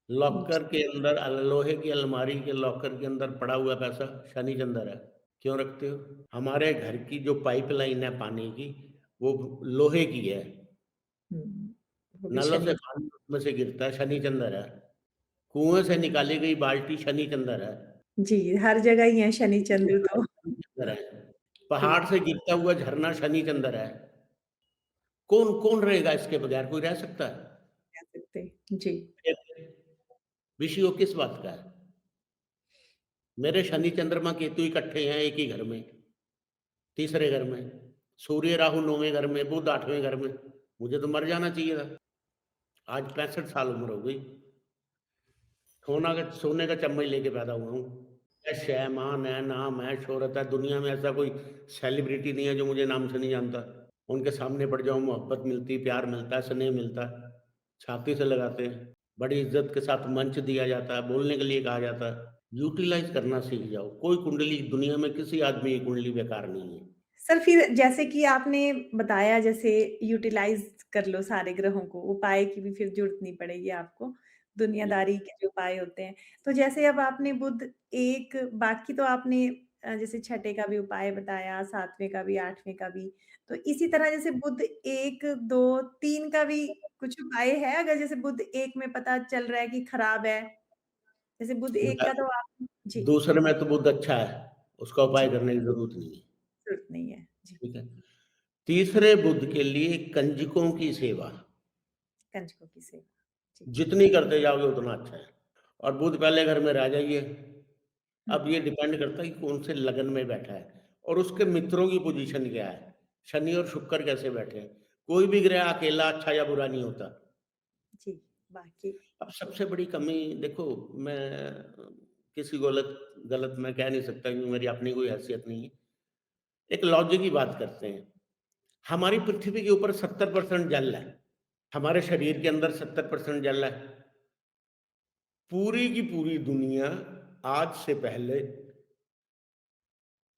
Speaker 1: लॉकर के अंदर लोहे की अलमारी के लॉकर के अंदर पड़ा हुआ पैसा शनि चंद्र है। क्यों रखते हो? हमारे घर की जो पाइपलाइन है पानी की, वो लोहे की है।
Speaker 2: हुँ, वो भी
Speaker 1: नलों से
Speaker 2: शनि
Speaker 1: पानी उसमें से गिरता है, शनि चंद्र है। कुएँ से निकाली गई बाल्टी शनि चंद्र है।
Speaker 2: जी, हर जगह ही है शनि-चंद्र तो।
Speaker 1: शनि चंद्र है।
Speaker 2: जी,
Speaker 1: पहाड़ से गिरता हुआ झरना शनि चंद्र है। कौन कौन रहेगा इसके बगैर? कोई रह सकता है?
Speaker 2: कह सकते हैं। जी,
Speaker 1: विषय वो किस बात का है? मेरे शनि चंद्रमा केतु इकट्ठे हैं एक ही घर में, तीसरे घर में। सूर्य राहु 9वें घर में, बुध 8वें घर में। मुझे तो मर जाना चाहिए था। आज 65 साल उम्र हो गई। सोने का चम्मच लेके पैदा हुआ हूँ। यश है, मान है, नाम है, शोहरत है, दुनिया में ऐसा कोई सेलिब्रिटी नहीं है जो मुझे नाम से नहीं जानता। उनके सामने पड़ जाऊँ, मोहब्बत मिलती, प्यार मिलता है, स्नेह मिलता है, छाती से लगाते हैं, बड़ी इज़्ज़त के साथ मंच दिया जाता है, बोलने के लिए कहा जाता है। यूटिलाइज़ करना सीख जाओ। कोई कुंडली दुनिया में किसी आदमी की कुंडली बेकार नहीं है।
Speaker 2: सर फिर जैसे कि आपने बताया जैसे यूटिलाइज़ कर लो सारे ग्रहों को, उपाय की भी फिर ज़रूरत नहीं पड़ेगी आपको,
Speaker 1: जी।
Speaker 2: दुनियादारी के जो उपाय होते हैं। तो जैसे अब आपने बुध एक बाकी तो आपने जैसे छठे का भी उपाय बताया, 7वें का भी, 8वें का भी। तो इसी तरह जैसे बुध 1, 2, 3 का भी कुछ उपाय है? अगर जैसे बुध 1 में पता चल रहा है कि खराब है, जैसे बुध 1
Speaker 1: दूसरा
Speaker 2: का तो आप जी,
Speaker 1: दूसरे में तो बुध अच्छा है, उसका उपाय
Speaker 2: जी,
Speaker 1: करने की ज़रूरत नहीं है।
Speaker 2: ज़रूरत नहीं है। जी,
Speaker 1: ठीक है? तीसरे बुध के लिए कंजकों की सेवा,
Speaker 2: कंजकों की सेवा। जी।
Speaker 1: जितनी करते जाओगे उतना अच्छा है। और बुध पहले घर में रह जाइए।
Speaker 2: हुँ,
Speaker 1: अब ये डिपेंड करता है कि कौन से लगन में बैठा है और उसके मित्रों की पोजीशन क्या है। शनि और शुक्र कैसे बैठे हैं। कोई भी ग्रह अकेला अच्छा या बुरा नहीं होता।
Speaker 2: जी, बाकी
Speaker 1: अब सबसे बड़ी कमी देखो, मैं किसी को गलत गलत मैं कह नहीं सकता क्योंकि मेरी अपनी कोई हैसियत नहीं है। एक लॉजिक की बात करते हैं। हमारी पृथ्वी के ऊपर 70% जल है। हमारे शरीर के अंदर 70% जल है। पूरी की पूरी दुनिया आज से पहले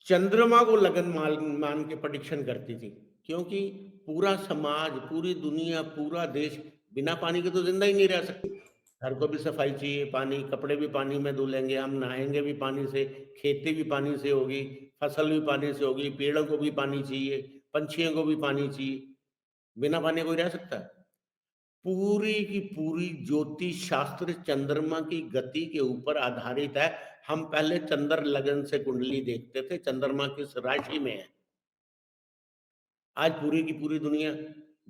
Speaker 1: चंद्रमा को लगन मान के प्रेडिक्शन करती थी, क्योंकि पूरा समाज, पूरी दुनिया, पूरा देश बिना पानी के तो जिंदा ही नहीं रह सकती। घर को भी सफाई चाहिए, पानी, कपड़े भी पानी में धुलेंगे, हम नहाएंगे भी पानी से, खेती भी पानी से होगी, फसल भी पानी से होगी, पेड़ों को भी पानी चाहिए, पंछियों को भी पानी चाहिए। बिना पानी कोई रह सकता है? पूरी की पूरी ज्योतिष शास्त्र चंद्रमा की गति के ऊपर आधारित है। हम पहले चंद्र लगन से कुंडली देखते थे, चंद्रमा किस राशि में है। आज पूरी की पूरी दुनिया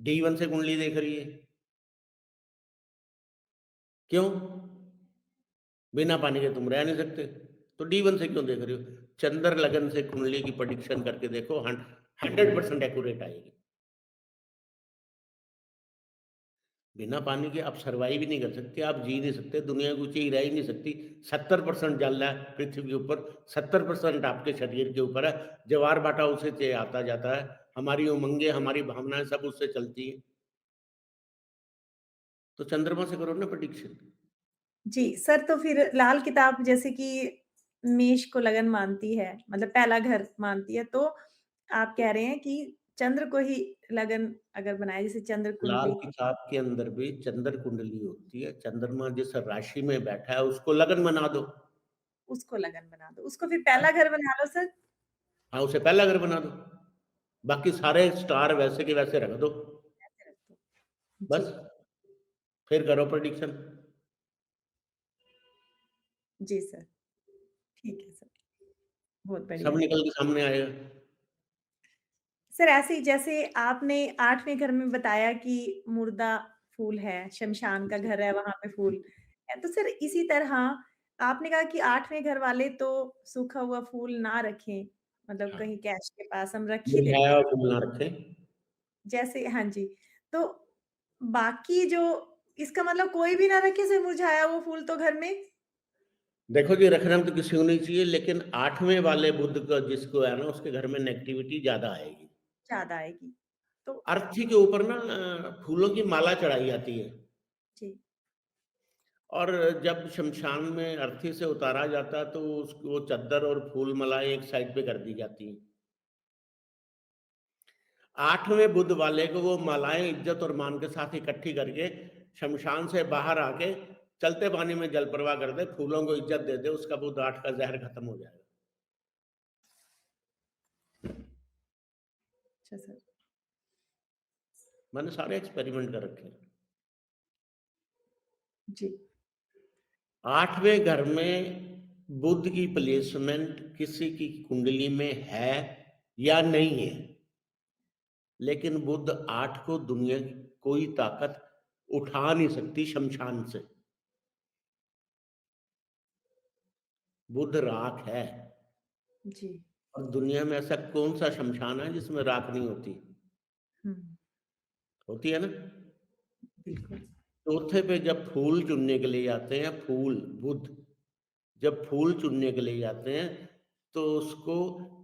Speaker 1: D1 से कुंडली देख रही है। क्यों? बिना पानी के तुम रह नहीं सकते। तो D1 से क्यों देख रहे हो? चंद्र लगन से कुंडली की प्रेडिक्शन करके देखो, 100% एक्यूरेट आएगी। बिना पानी के आप सर्वाइव ही नहीं कर सकते, आप जी नहीं सकते, दुनिया कोई चीज़ रह ही नहीं सकती। 70% जल है पृथ्वी के ऊपर, 70% आपके शरीर के ऊपर है। ज्वार-भाटा उसी से आता जाता है। हमारी उमंगें, हमारी भावनाएँ सब उससे चलती हैं। तो चंद्रमा से करो ना प्रेडिक्शन।
Speaker 2: जी, सर तो फिर लाल किताब जैसे कि मेष को लगन मानती है, मतलब पहला घर मानती है, तो आप कह रहे हैं कि चंद्र को ही लगन अगर बनाए जैसे चंद्र
Speaker 1: लाल
Speaker 2: कुंडली
Speaker 1: किताब के अंदर भी चंद्र कुंडली होती है। चंद्रमा जिस राशि में बैठा है उसको लगन बना दो।
Speaker 2: उसको लगन बना दो, उसको फिर पहला घर बना लो सर,
Speaker 1: हाँ, उसे पहला घर बना दो। बाकी सारे स्टार वैसे के वैसे रख दो।
Speaker 2: ऐसे रख दो। जी,
Speaker 1: बस, फिर करो प्रेडिक्शन।
Speaker 2: जी सर, ठीक है सर, बहुत
Speaker 1: सब
Speaker 2: बढ़िया।
Speaker 1: निकल के सामने आएगा।
Speaker 2: सर ऐसे ही जैसे आपने 8वें घर में बताया कि मुर्दा फूल है, शमशान का
Speaker 1: जी।
Speaker 2: घर है, वहाँ पे फूल है। तो सर इसी तरह आपने कहा कि 8वें घर वाले तो सूखा हुआ फूल ना रखें, मतलब
Speaker 1: हाँ,
Speaker 2: कहीं कैश के पास हम रख ही
Speaker 1: मुरझाया
Speaker 2: देते हैं।
Speaker 1: हुआ फूल ना रखें।
Speaker 2: जैसे हाँ जी, तो बाकी जो इसका मतलब कोई भी ना रखे सिर्फ़ मुरझाया हुआ फूल तो घर में
Speaker 1: देखो जी, रखना तो किसी को नहीं चाहिए, लेकिन 8वें वाले बुध का जिसको है ना, उसके घर में नेगेटिविटी ज़्यादा आएगी।
Speaker 2: ज़्यादा आएगी। तो
Speaker 1: अर्थी के ऊपर ना फूलों की माला चढ़ाई जाती है
Speaker 2: जी,
Speaker 1: और जब शमशान में अर्थी से उतारा जाता है, तो उसको वो चद्दर और फूल मालाएँ एक साइड पे कर दी जाती हैं। 8वें बुध वाले को वो मालाएँ इज़्ज़त और मान के साथ इकट्ठी करके शमशान से बाहर आके चलते पानी में जल प्रवाह कर दे, फूलों को इज्जत दे दे, उसका बुध 8 का ज़हर खत्म हो जाएगा।
Speaker 2: अच्छा सर।
Speaker 1: मैंने सारे एक्सपेरिमेंट कर रखे हैं।
Speaker 2: जी।
Speaker 1: 8वें घर में बुध की प्लेसमेंट किसी की कुंडली में है या नहीं है, लेकिन बुध 8 को दुनिया की कोई ताकत उठा नहीं सकती शमशान से। बुध राख है
Speaker 2: जी।
Speaker 1: और दुनिया में ऐसा कौन-सा शमशान है जिसमें राख नहीं होती?
Speaker 2: हुँ,
Speaker 1: होती है ना?
Speaker 2: बिल्कुल।
Speaker 1: चौथे पे जब फूल चुनने के लिए जाते हैं, फूल, बुध, जब फूल चुनने के लिए जाते हैं, तो उसको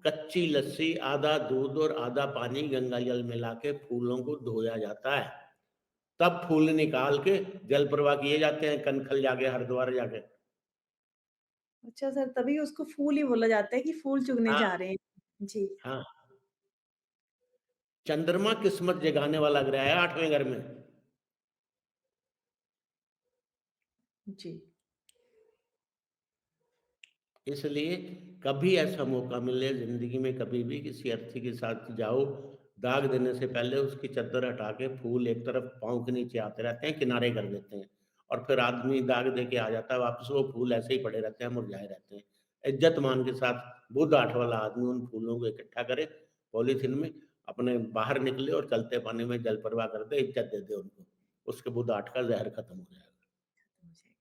Speaker 1: कच्ची लस्सी, आधा दूध और आधा पानी गंगा जल मिला के फूलों को धोया जाता है। तब फूल निकाल के जल प्रवाह किए जाते हैं कनखल जाके, हरिद्वार जाके।
Speaker 2: अच्छा सर, तभी उसको फूल ही बोला जाता है कि फूल चुगने
Speaker 1: हाँ,
Speaker 2: जा रहे हैं। जी,
Speaker 1: हाँ। चंद्रमा किस्मत जगाने वाला ग्रह है 8वें घर में।
Speaker 2: जी।
Speaker 1: इसलिए कभी ऐसा मौका मिले ज़िंदगी में कभी भी किसी अर्थी के साथ जाओ, दाग देने से पहले उसकी चद्दर हटा के फूल एक तरफ पाँव के नीचे आते रहते हैं, किनारे कर देते हैं और फिर आदमी दाग दे के आ जाता है वापस, वो फूल ऐसे ही पड़े रहते हैं, मुरझाए रहते हैं। इज़्ज़त मान के साथ बुध 8 वाला आदमी उन फूलों को इकट्ठा करे पॉलीथीन में, अपने बाहर निकले और चलते पानी में जल प्रवाह कर दे, इज़्ज़त दे दे उनको। उसके बुध 8 का ज़हर खत्म हो जाएगा।
Speaker 2: मुझे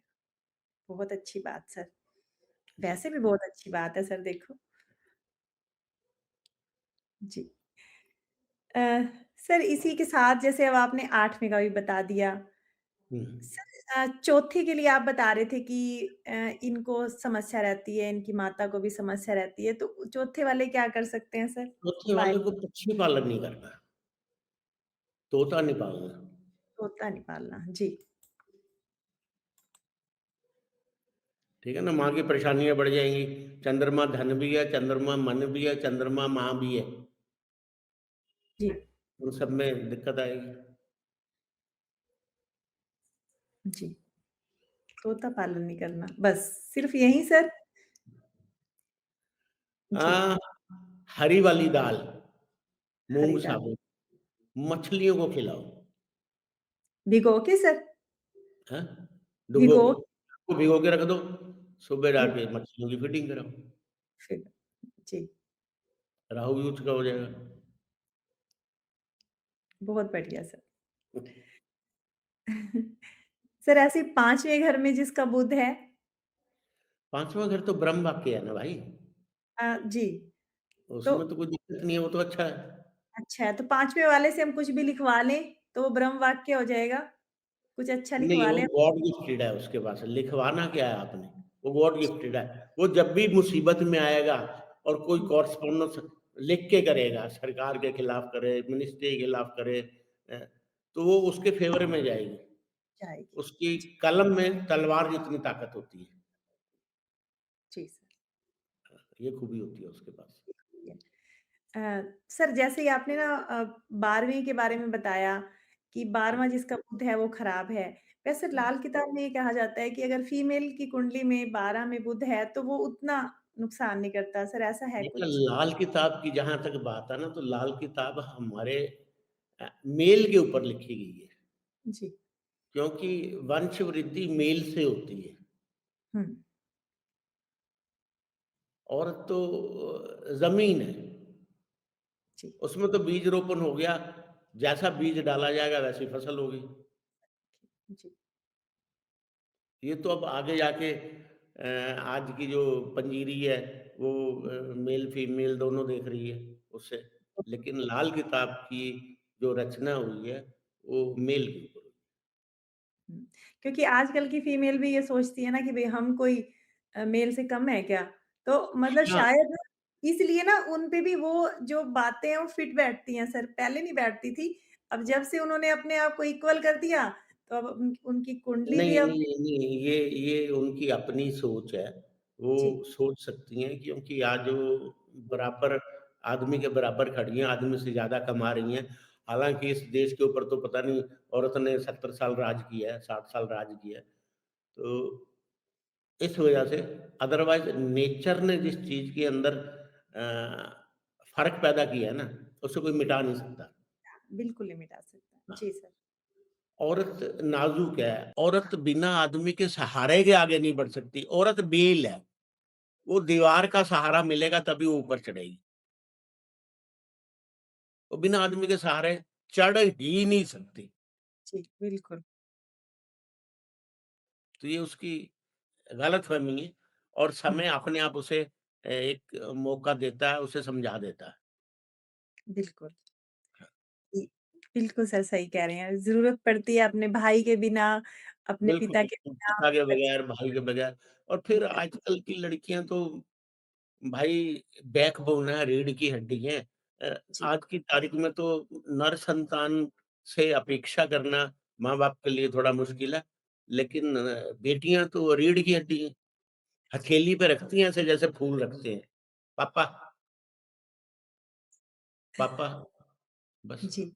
Speaker 2: बहुत अच्छी बात सर।
Speaker 1: जी।
Speaker 2: वैसे भी बहुत अच्छी बात है सर देखो। जी। अ, सर इसी के साथ जैसे अब आपने 8वें का भी बता दिया।
Speaker 1: हुँ।
Speaker 2: सर चौथे के लिए आप बता रहे थे कि इनको समस्या रहती है, इनकी माता को भी समस्या रहती है, तो चौथे वाले क्या कर सकते हैं सर?
Speaker 1: चौथे
Speaker 2: बाय
Speaker 1: वाले को पक्षी पालन नहीं करना है, तोता नहीं पालना।
Speaker 2: तोता नहीं पालना। जी,
Speaker 1: ठीक है ना? माँ की परेशानियाँ बढ़ जाएँगी। चंद्रमा धन भी है, चंद्रमा मन भी है, चंद्रमा माँ भी है।
Speaker 2: जी,
Speaker 1: उन सब में दिक्कत आएगी।
Speaker 2: जी। तोता पालन नहीं करना, बस सिर्फ़ यही सर? जी,
Speaker 1: अ, हरी वाली दाल, मूँग
Speaker 2: हरी दाल।
Speaker 1: साबुत, मछलियों को खिलाओ।
Speaker 2: भिगो के सर?
Speaker 1: हैं? डुबो
Speaker 2: भिगो
Speaker 1: उसको भिगो के रख दो, सुबह
Speaker 2: के
Speaker 1: जाके मछलियों की फीडिंग कराओ।
Speaker 2: फिर जी,
Speaker 1: राहु भी उसका हो जाएगा।
Speaker 2: बहुत बढ़िया सर। सर ऐसे 5वें घर में जिसका बुध है
Speaker 1: 5वाँ घर तो ब्रह्म वाक्य है ना भाई,
Speaker 2: जी, तो
Speaker 1: उसमें तो कोई दिक्कत नहीं है, वो तो अच्छा है।
Speaker 2: अच्छा है, तो 5वें वाले से हम कुछ भी लिखवा लें, तो वो ब्रह्म वाक्य हो जाएगा? कुछ अच्छा
Speaker 1: नहीं,
Speaker 2: लिखवा
Speaker 1: वो
Speaker 2: लें
Speaker 1: गॉड गिफ्टेड है उसके पास, लिखवाना क्या है आपने? वो गॉड गिफ्टेड है। वो जब भी मुसीबत में आएगा और कोई कॉरेस्पॉन्डेंस लिख के करेगा, सरकार के खिलाफ करे, मिनिस्ट्री के खिलाफ करे तो वो उसके फ़ेवर में जाएगी।
Speaker 2: जाएगी।
Speaker 1: उसकी
Speaker 2: जी,
Speaker 1: कलम में तलवार जितनी ताकत होती है,
Speaker 2: जी सर।
Speaker 1: ये खूबी होती है उसके पास।
Speaker 2: सर जैसे ही आपने ना 12वीं के बारे में बताया कि 12वां जिसका बुध है वो खराब है। वैसे
Speaker 1: हुँ।
Speaker 2: लाल किताब में ये कहा जाता है कि अगर फीमेल की कुंडली में 12 में बुध है तो वो उतना नुकसान नहीं करता। सर ऐसा है
Speaker 1: देखिए,
Speaker 2: कुछ?
Speaker 1: लाल किताब की जहाँ तक बात है ना, तो लाल किताब हमारे मेल के ऊपर लिखी गई है,
Speaker 2: जी।
Speaker 1: क्योंकि वंश वृद्धि मेल से होती है।
Speaker 2: हुँ,
Speaker 1: औरत तो ज़मीन है,
Speaker 2: जी,
Speaker 1: उसमें तो बीज रोपण हो गया, जैसा बीज डाला जाएगा वैसी फसल होगी।
Speaker 2: जी।
Speaker 1: ये तो अब आगे जाके आज की जो पंजीरी है वो मेल फीमेल दोनों देख रही है उससे। लेकिन लाल किताब की जो रचना हुई है, वो मेल के ऊपर हुई
Speaker 2: हुँ, क्योंकि आजकल की फीमेल भी ये सोचती है ना कि भई हम कोई मेल से कम है क्या? तो मतलब
Speaker 1: है। हाँ,
Speaker 2: शायद इसलिए ना उन पे भी वो जो बातें हैं वो फिट बैठती हैं सर, पहले नहीं बैठती थी। अब जब से उन्होंने अपने आप को इक्वल कर दिया, तो अब उनकी कुंडली भी
Speaker 1: नहीं,
Speaker 2: अब
Speaker 1: नहीं, नहीं, ये उनकी अपनी सोच है। वो
Speaker 2: जी,
Speaker 1: सोच सकती हैं क्योंकि आज वो बराबर आदमी के बराबर खड़ी हैं, आदमी से ज़्यादा कमा रही हैं। हालाँकि इस देश के ऊपर तो पता नहीं औरत ने 70 साल राज किया है, 60 साल राज किया है। तो इस वजह से अदरवाइज़ नेचर ने जिस चीज़ के अंदर फ़र्क पैदा किया है ना, उसे कोई मिटा नहीं सकता।
Speaker 2: बिल्कुल नहीं मिटा सकता। जी सर।
Speaker 1: औरत नाज़ुक है, औरत बिना आदमी के सहारे के आगे नहीं बढ़ सकती, औरत बेल है, वो दीवार का सहारा मिलेगा तभी वो ऊपर चढ़ेगी। वो बिना आदमी के सहारे चढ़ ही नहीं सकती।
Speaker 2: जी, बिल्कुल।
Speaker 1: तो ये उसकी गलतफ़हमी है और
Speaker 2: हुँ,
Speaker 1: समय अपने आप उसे एक मौका देता है, उसे समझा देता है।
Speaker 2: बिल्कुल। जी, बिल्कुल सर सही कह रहे हैं। ज़रूरत पड़ती है अपने भाई के बिना, अपने
Speaker 1: बिल्कुल,
Speaker 2: पिता के बिना,
Speaker 1: पिता के
Speaker 2: अपने बच्चे
Speaker 1: बगैर, भाई के बगैर और फिर
Speaker 2: के
Speaker 1: आजकल की लड़कियाँ तो भाई बैकबोन है, रीढ़ की हड्डी है।
Speaker 2: जी,
Speaker 1: आज की तारीख में तो नर संतान से अपेक्षा करना माँ-बाप के लिए थोड़ा मुश्किल है। लेकिन बेटियाँ तो रीढ़ की हड्डी हैं। हथेली पे रखती हैं ऐसे जैसे फूल रखते हैं। पापा, पापा बस।
Speaker 2: जी।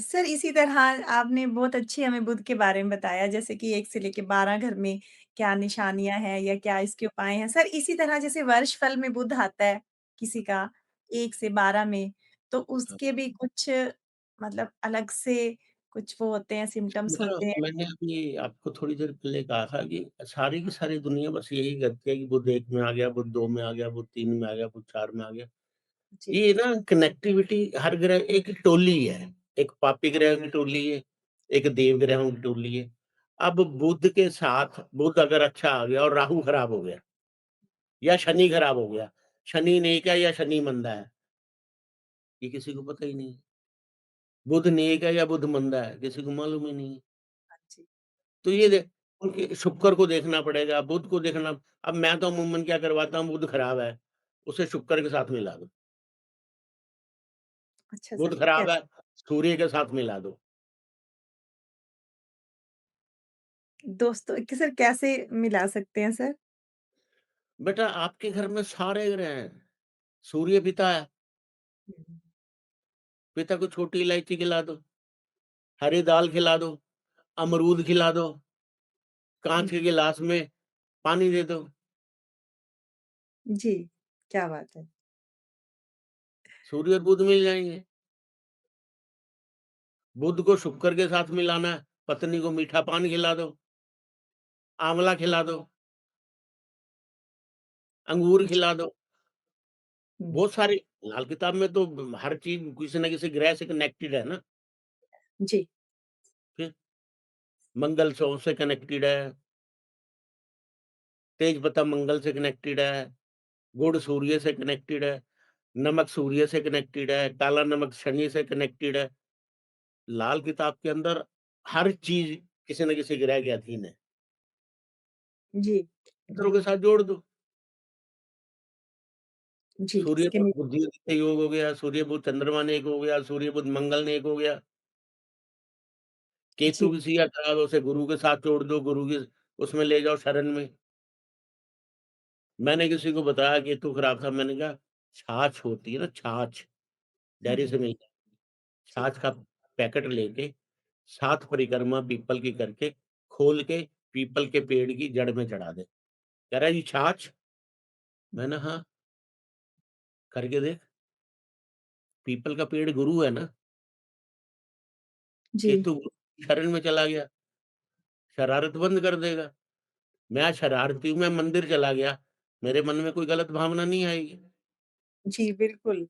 Speaker 2: सर इसी तरह आपने बहुत अच्छी हमें बुध के बारे में बताया जैसे कि 1 से लेके 12 घर में क्या निशानियाँ हैं या क्या इसके उपाय हैं। सर इसी तरह जैसे वर्षफल में बुध आता है किसी का 1 से 12 में, तो उसके भी कुछ मतलब अलग से कुछ वो होते हैं सिम्पटम्स
Speaker 1: ना
Speaker 2: होते हैं?
Speaker 1: मैंने अभी आपको थोड़ी देर पहले कहा था कि सारी की सारी दुनिया बस यही करती है कि बुध 1 में आ गया, बुध 2 में आ गया, बुध 3 में आ गया, बुध 4 में आ गया।
Speaker 2: जी,
Speaker 1: ये ना कनेक्टिविटी हर ग्रह एक टोली है। एक पापी ग्रह की टोली है, एक देव ग्रहों की टोली है। अब बुध के साथ बुध अगर अच्छा आ गया और राहु खराब हो गया या शनि खराब हो गया, शनि नेक है या शनि मंदा है, ये किसी को पता ही नहीं है। बुध नेक है या बुध मंदा है, किसी को मालूम ही नहीं है।
Speaker 2: हाँ जी।
Speaker 1: तो ये
Speaker 2: जी,
Speaker 1: दे उनके शुक्र को देखना पड़ेगा, बुध को देखना। अब मैं तो अमूमन क्या करवाता हूँ, बुध खराब है, उसे शुक्र के साथ मिला दो।
Speaker 2: अच्छा
Speaker 1: बुध
Speaker 2: सर,
Speaker 1: खराब है,
Speaker 2: कैसे?
Speaker 1: सूर्य के साथ मिला दो।
Speaker 2: दोस्तों कि सर कैसे मिला सकते हैं सर?
Speaker 1: बेटा आपके घर में सारे ग्रह हैं। सूर्य पिता है,
Speaker 2: हुँ,
Speaker 1: पिता को छोटी इलायची खिला दो, हरी दाल खिला दो, अमरूद खिला दो, काँच
Speaker 2: हुँ,
Speaker 1: के गिलास में पानी दे दो,
Speaker 2: जी, क्या बात है।
Speaker 1: सूर्य और बुध मिल जाएँगे। बुध को शुक्र के साथ मिलाना है, पत्नी को मीठा पान खिला दो, आँवला खिला दो, अंगूर
Speaker 2: जी,
Speaker 1: खिला दो।
Speaker 2: हुँ,
Speaker 1: बहुत सारी लाल किताब में तो हर चीज़ किसी न किसी ग्रह से कनेक्टेड है ना।
Speaker 2: जी,
Speaker 1: फिर मंगल सौर से कनेक्टेड है, तेज पत्ता मंगल से कनेक्टेड है, गुड़ सूर्य से कनेक्टेड है, नमक सूर्य से कनेक्टेड है, काला नमक शनि से कनेक्टेड है। लाल किताब के अंदर हर चीज़ किसी न किसी ग्रह के अधीन है।
Speaker 2: जी,
Speaker 1: मित्रों के साथ जोड़ दो।
Speaker 2: जी,
Speaker 1: सूर्य
Speaker 2: इसके
Speaker 1: बुध
Speaker 2: नि
Speaker 1: बुद्धि योग हो गया, सूर्य बुध चंद्रमा ने एक हो गया, सूर्य बुध मंगल ने एक हो गया। केतु
Speaker 2: जी,
Speaker 1: किसी का खराब है उसे गुरु के साथ जोड़ दो, गुरु की उसमें ले जाओ शरण में। मैंने किसी को बताया केतु खराब था, मैंने कहा छाछ होती है ना छाछ,
Speaker 2: हुँ,
Speaker 1: डेयरी से मिलती है,
Speaker 2: जी,
Speaker 1: छाछ का पैकेट लेके 7 परिक्रमा पीपल की करके खोल के पीपल के पेड़ की जड़ में चढ़ा दे। कह रहा है ये छाछ?
Speaker 2: हुँ,
Speaker 1: मैंने हाँ, करके देख, पीपल का पेड़ गुरु है ना,
Speaker 2: जी,
Speaker 1: केतु गुरु की शरण में चला गया, शरारत बंद कर देगा। मैं शरारती हूँ, मैं मंदिर चला गया, मेरे मन में कोई गलत भावना नहीं आएगी।
Speaker 2: जी, बिल्कुल।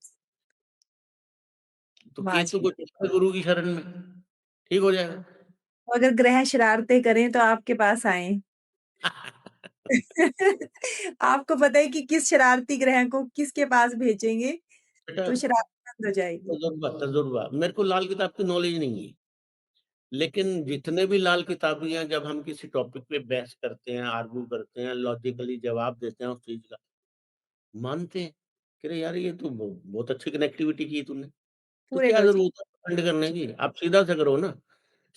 Speaker 1: तो
Speaker 2: वाह
Speaker 1: केतु
Speaker 2: जी!
Speaker 1: को चला गुरु की शरण में, ठीक हो जाएगा।
Speaker 2: अगर ग्रह शरारतें करें तो आपके पास आएँ। आपको पता है कि किस शरारती ग्रह को किसके पास भेजेंगे,
Speaker 1: बेटा
Speaker 2: तो शरारत बंद हो जाएगी।
Speaker 1: तजुर्बा, तजुर्बा। मेरे को लाल किताब की नॉलेज नहीं है। लेकिन जितने भी लाल किताबियाँ जब हम किसी टॉपिक पे बहस करते हैं, आर्ग्यू करते हैं, लॉजिकली जवाब देते हैं उस चीज़ का, मानते हैं कि अरे यार ये तो बहुत अच्छी कनेक्टिविटी की तूने। तो
Speaker 2: पूरे
Speaker 1: क्या
Speaker 2: लॉजिक
Speaker 1: ज़रूरत है डिफेंड करने
Speaker 2: जी,
Speaker 1: की? आप सीधा सा करो ना।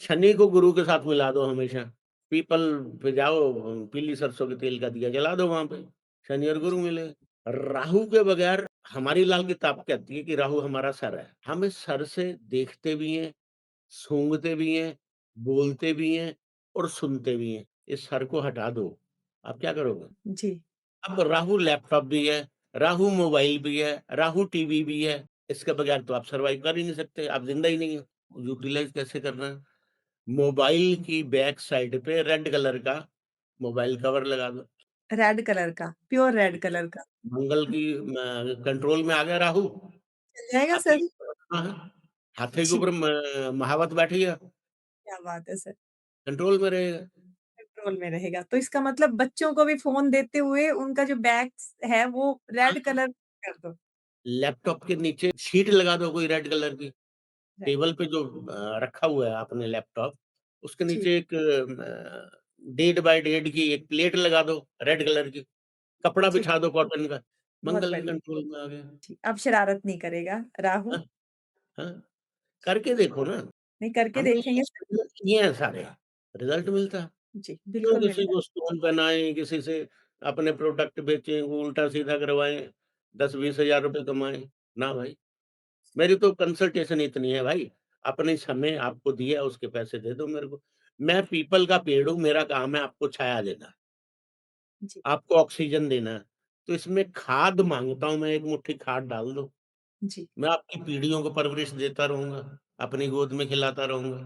Speaker 1: शनि को गुरु के साथ मिला दो हमेशा। पीपल पे जाओ, पीली सरसों के तेल का दिया जला दो वहाँ पे, शनि और गुरु मिले। राहु के बगैर हमारी लाल किताब कहती है कि राहु हमारा सर है। हम इस सर से देखते भी हैं, सूंघते भी हैं, बोलते भी हैं और सुनते भी हैं। इस सर को हटा दो, आप क्या करोगे?
Speaker 2: जी,
Speaker 1: अब राहु लैपटॉप भी है, राहु मोबाइल भी है, राहु टीवी भी है, इसके बगैर तो आप सर्वाइव कर ही नहीं सकते, आप ज़िंदा ही नहीं हो। यूटिलाइज़ कैसे करना है? मोबाइल की बैक साइड पे रेड कलर का मोबाइल कवर लगा दो।
Speaker 2: रेड कलर का, प्योर रेड कलर का।
Speaker 1: मंगल की कंट्रोल में आ गया राहु,
Speaker 2: चल जाएगा
Speaker 1: हाथी
Speaker 2: सर?
Speaker 1: हाँ, हाथी के
Speaker 2: जी,
Speaker 1: ऊपर महावत बैठी है,
Speaker 2: क्या बात है सर!
Speaker 1: कंट्रोल में रहेगा।
Speaker 2: कंट्रोल में रहेगा। तो इसका मतलब बच्चों को भी फ़ोन देते हुए उनका जो बैग्स है वो रेड
Speaker 1: हाँ,
Speaker 2: कलर कर दो।
Speaker 1: लैपटॉप के नीचे शीट लगा दो कोई रेड कलर की।
Speaker 2: राइट,
Speaker 1: टेबल पे जो रखा हुआ है आपने लैपटॉप, उसके
Speaker 2: जी,
Speaker 1: नीचे एक डेट बाय डेट की एक प्लेट लगा दो रेड कलर की, कपड़ा
Speaker 2: ठीक,
Speaker 1: बिछा दो कॉटन का,
Speaker 2: बहुत
Speaker 1: मंगल के
Speaker 2: बढ़िया।
Speaker 1: कंट्रोल में आ गया।
Speaker 2: जी, अब शरारत नहीं करेगा राहु।
Speaker 1: हाँ, हाँ, करके देखो ना,
Speaker 2: नहीं करके
Speaker 1: हमने ये
Speaker 2: देखेंगे सर।
Speaker 1: एक्सपेरिमेंट किए हैं सारे, रिज़ल्ट मिलता है।
Speaker 2: जी,
Speaker 1: क्यों
Speaker 2: बिल्कुल
Speaker 1: किसी
Speaker 2: मिलता है।
Speaker 1: को स्टोन पहनाएँ, किसी से अपने प्रोडक्ट बेचें, उल्टा-सीधा करवाएँ, 10-20 हज़ार रुपए कमाएँ, ना भाई। मेरी तो कंसल्टेशन इतनी है भाई, अपने समय आपको दिया उसके पैसे दे दो मेरे को। मैं पीपल का पेड़ हूँ, मेरा काम है आपको छाया देना,
Speaker 2: जी,
Speaker 1: आपको ऑक्सीजन देना है। तो इसमें खाद माँगता हूँ मैं, एक मुट्ठी खाद डाल दो।
Speaker 2: जी।
Speaker 1: मैं आपकी पीढ़ियों को परवरिश देता रहूँगा, अपनी गोद में खिलाता रहूँगा।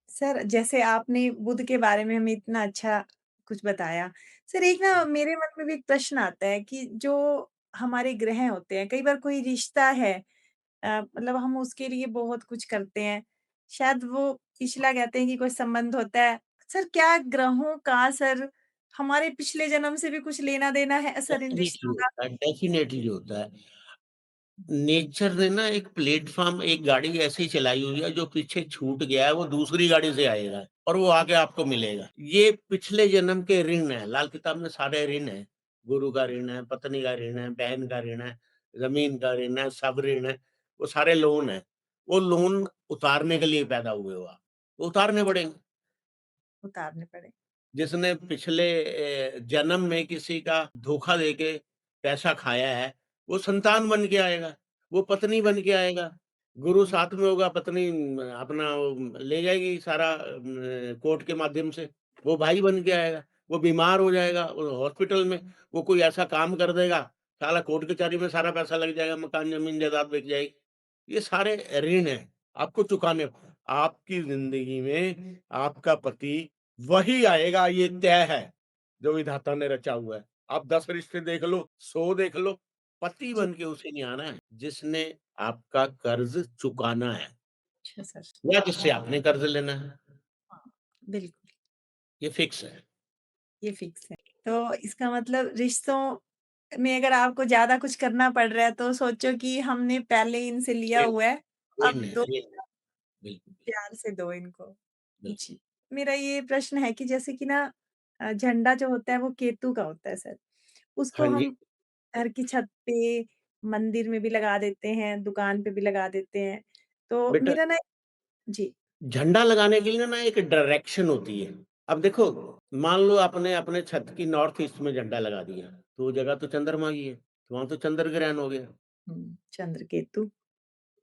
Speaker 2: सर, जैसे आपने बुध के बारे में हमें इतना अच्छा कुछ बताया। सर, एक ना मेरे मन में भी एक प्रश्न आता है कि जो हमारे ग्रह होते हैं, कई बार कोई रिश्ता है मतलब हम उसके लिए बहुत कुछ करते हैं। शायद वो पिछला कहते हैं कि कोई संबंध होता है। सर, क्या ग्रहों का सर हमारे पिछले जन्म से भी कुछ लेना-देना है सर इन
Speaker 1: डेफ़िनिटली
Speaker 2: रिश्तों का?
Speaker 1: होता है, डेफ़िनिटली होता है। नेचर ने ना एक प्लेटफ़ॉर्म एक गाड़ी ऐसी चलाई हुई है, जो पीछे छूट गया है, वो दूसरी गाड़ी से आएगा और वो आके आपको मिलेगा। ये पिछले जन्म के ऋण हैं, लाल किताब में सारे ऋण हैं। गुरु का ऋण है, पत्नी का ऋण है, बहन का ऋण है, ज़मीन का ऋण है, सब ऋण है, वो सारे लोन हैं। वो लोन उतारने के लिए पैदा हुए हो आप, वो उतारने पड़ेंगे।
Speaker 2: उतारने पड़े।
Speaker 1: जिसने पिछले जन्म में किसी का धोखा देके पैसा खाया है, वो संतान बन के आएगा, वो पत्नी बन के आएगा। गुरु साथ में होगा, पत्नी अपना वो ले जाएगी सारा कोर्ट के माध्यम से। वो भाई बन के आएगा, वो बीमार हो जाएगा, वो हॉस्पिटल में वो कोई ऐसा काम कर देगा, साला कोर्ट कचहरी में सारा पैसा लग जाएगा, मकान, ज़मीन, जायदाद बिक जाएगी। ये सारे ऋण हैं, आपको चुकाने आपकी ज़िंदगी में आपका पति वही आएगा ये तय है, जो विधाता ने रचा हुआ है। आप 10 रिश्ते देख लो, 100 देख लो, पति
Speaker 2: जी,
Speaker 1: बन के उसे नहीं आना है, जिसने आपका कर्ज़ चुकाना है
Speaker 2: अच्छा सर।
Speaker 1: या जिससे आपने कर्ज़ लेना है,
Speaker 2: हाँ, बिल्कुल,
Speaker 1: ये फिक्स है।
Speaker 2: ये फिक्स है। तो इसका मतलब रिश्तों में अगर आपको ज़्यादा कुछ करना पड़ रहा है तो सोचो कि हमने पहले इनसे लिया
Speaker 1: ऋण
Speaker 2: हुआ है, अब
Speaker 1: ऋण है,
Speaker 2: दो
Speaker 1: ऋण है। बिल्कुल,
Speaker 2: प्यार से दो इनको।
Speaker 1: बिल्कुल।
Speaker 2: जी, मेरा ये प्रश्न है कि जैसे कि ना झंडा जो होता है वो केतु का होता है सर। उसको
Speaker 1: हाँ जी,
Speaker 2: हम घर की छत पे, मंदिर में भी लगा देते हैं, दुकान पे भी लगा देते हैं। तो
Speaker 1: बेटा
Speaker 2: मेरा ना जी,
Speaker 1: झंडा लगाने के लिए ना एक डायरेक्शन होती है। अब देखो, मान लो आपने अपने छत की नॉर्थ ईस्ट में झंडा लगा दिया, तो वो जगह तो चंद्रमा की है, तो वहाँ तो चंद्र ग्रहण हो गया।
Speaker 2: चंद्र केतु।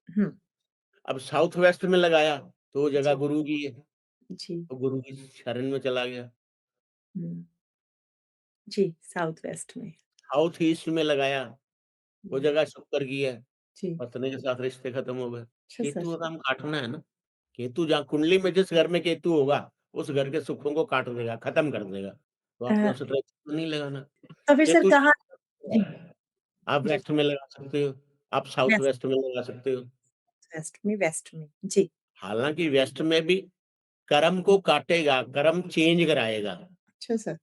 Speaker 2: हुँ,
Speaker 1: अब साउथ वेस्ट में लगाया, तो वो जगह
Speaker 2: जी,
Speaker 1: गुरु की है,
Speaker 2: जी,
Speaker 1: तो गुरु की शरण में चला गया।
Speaker 2: हुँ, जी, साउथ वेस्ट में।
Speaker 1: साउथ ईस्ट में लगाया, वो
Speaker 2: हुँ,
Speaker 1: जगह शुक्र की है,
Speaker 2: जी,
Speaker 1: पत्नी के साथ रिश्ते खत्म हो गए।
Speaker 2: अच्छा
Speaker 1: केतु
Speaker 2: सर।
Speaker 1: का काम काटना है ना, केतु जहाँ कुंडली में जिस घर में केतु होगा, उस घर के सुखों को काट देगा, खत्म कर देगा। तो
Speaker 2: अ,
Speaker 1: आपने उसे डायरेक्शन नहीं लगाना।
Speaker 2: तो फिर सर
Speaker 1: केतु
Speaker 2: कहाँ जी,
Speaker 1: आप
Speaker 2: जी,
Speaker 1: वेस्ट में लगा सकते हो, आप साउथ
Speaker 2: वेस्ट
Speaker 1: वेस्ट में लगा सकते हो।
Speaker 2: वेस्ट में, जी,
Speaker 1: हालाँकि वेस्ट में भी कर्म को काटेगा, कर्म चेंज कराएगा।
Speaker 2: अच्छा सर।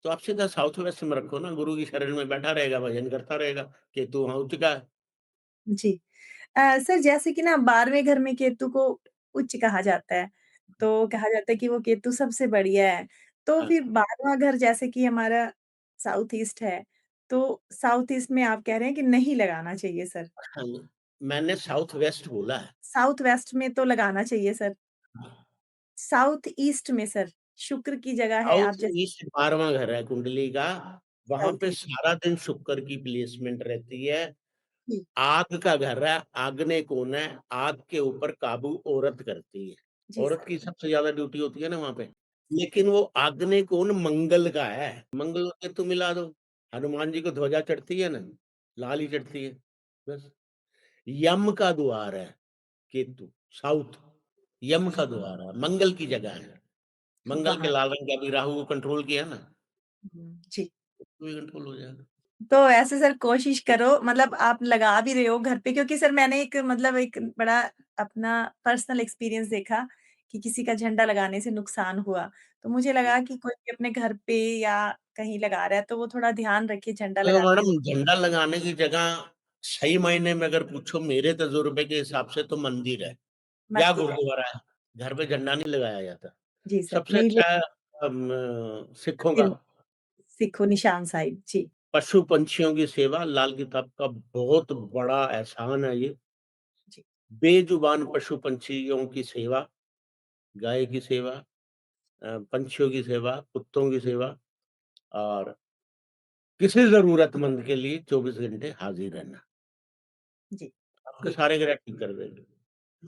Speaker 1: तो आप सीधा साउथ वेस्ट में रखो ना, गुरु की शरण में बैठा रहेगा, भजन करता रहेगा, केतु वहाँ उच्च का है।
Speaker 2: जी। सर जैसे कि ना 12वें घर में केतु को उच्च कहा जाता है, तो कहा जाता है कि वो केतु सबसे बढ़िया है। तो
Speaker 1: हाँ,
Speaker 2: फिर 12वाँ घर जैसे कि हमारा साउथ ईस्ट है, तो साउथ ईस्ट में आप कह रहे हैं कि नहीं लगाना चाहिए सर।
Speaker 1: हाँ, मैंने साउथ वेस्ट बोला है।
Speaker 2: साउथ वेस्ट में तो लगाना चाहिए सर। साउथ ईस्ट में सर, शुक्र की जगह है आप
Speaker 1: साउथ
Speaker 2: जैसे
Speaker 1: ईस्ट 12वाँ घर है कुंडली का, वहाँ
Speaker 2: साउथ
Speaker 1: पे
Speaker 2: ईस्ट
Speaker 1: सारा दिन शुक्र की प्लेसमेंट रहती है।
Speaker 2: जी,
Speaker 1: आग का घर है, आग्नेय कोण है, आग के ऊपर काबू औरत करती है।
Speaker 2: जी
Speaker 1: औरत
Speaker 2: सर।
Speaker 1: की सबसे ज़्यादा ड्यूटी होती है ना वहाँ पे। लेकिन वो आग्नेय कोण मंगल का है, मंगल केतु मिला दो। हनुमान जी को ध्वजा चढ़ती है ना, लाल ही चढ़ती है, बस। यम का द्वार है केतु, साउथ, यम का द्वार है, मंगल की जगह है। मंगल के
Speaker 2: बाहर।
Speaker 1: लाल रंग का भी राहु को कंट्रोल किया ना,
Speaker 2: जी।
Speaker 1: तो भी कंट्रोल हो जाएगा।
Speaker 2: तो ऐसे सर कोशिश करो मतलब आप लगा भी रहे हो घर पे क्योंकि सर मैंने एक मतलब एक बड़ा अपना पर्सनल एक्सपीरियंस देखा कि किसी का झंडा लगाने से नुकसान हुआ। तो मुझे लगा कि कोई भी अपने घर पे या कहीं लगा रहा है तो वो थोड़ा ध्यान रखे झंडा
Speaker 1: देखो
Speaker 2: लगाते
Speaker 1: मैडम,
Speaker 2: हुए।
Speaker 1: झंडा लगाने की जगह सही मायने में अगर पूछो मेरे तजुर्बे के हिसाब से तो मंदिर है या
Speaker 2: मंदिर है।
Speaker 1: गुरुद्वारा है। घर पे झंडा नहीं लगाया जाता।
Speaker 2: जी सर,
Speaker 1: सबसे
Speaker 2: नहीं ले
Speaker 1: अच्छा है सिखों का
Speaker 2: फिर सिखो निशान साहिब। जी,
Speaker 1: पशु पंछियों की सेवा, लाल किताब का बहुत बड़ा एहसान है ये।
Speaker 2: जी,
Speaker 1: बेजुबान पशु पंछियों की सेवा, गाय की सेवा, पंछियों की सेवा, कुत्तों की सेवा और किसी ज़रूरतमंद के लिए 24 घंटे हाज़िर रहना।
Speaker 2: जी।
Speaker 1: आपके
Speaker 2: ये
Speaker 1: सारे ग्रह ठीक कर देंगे।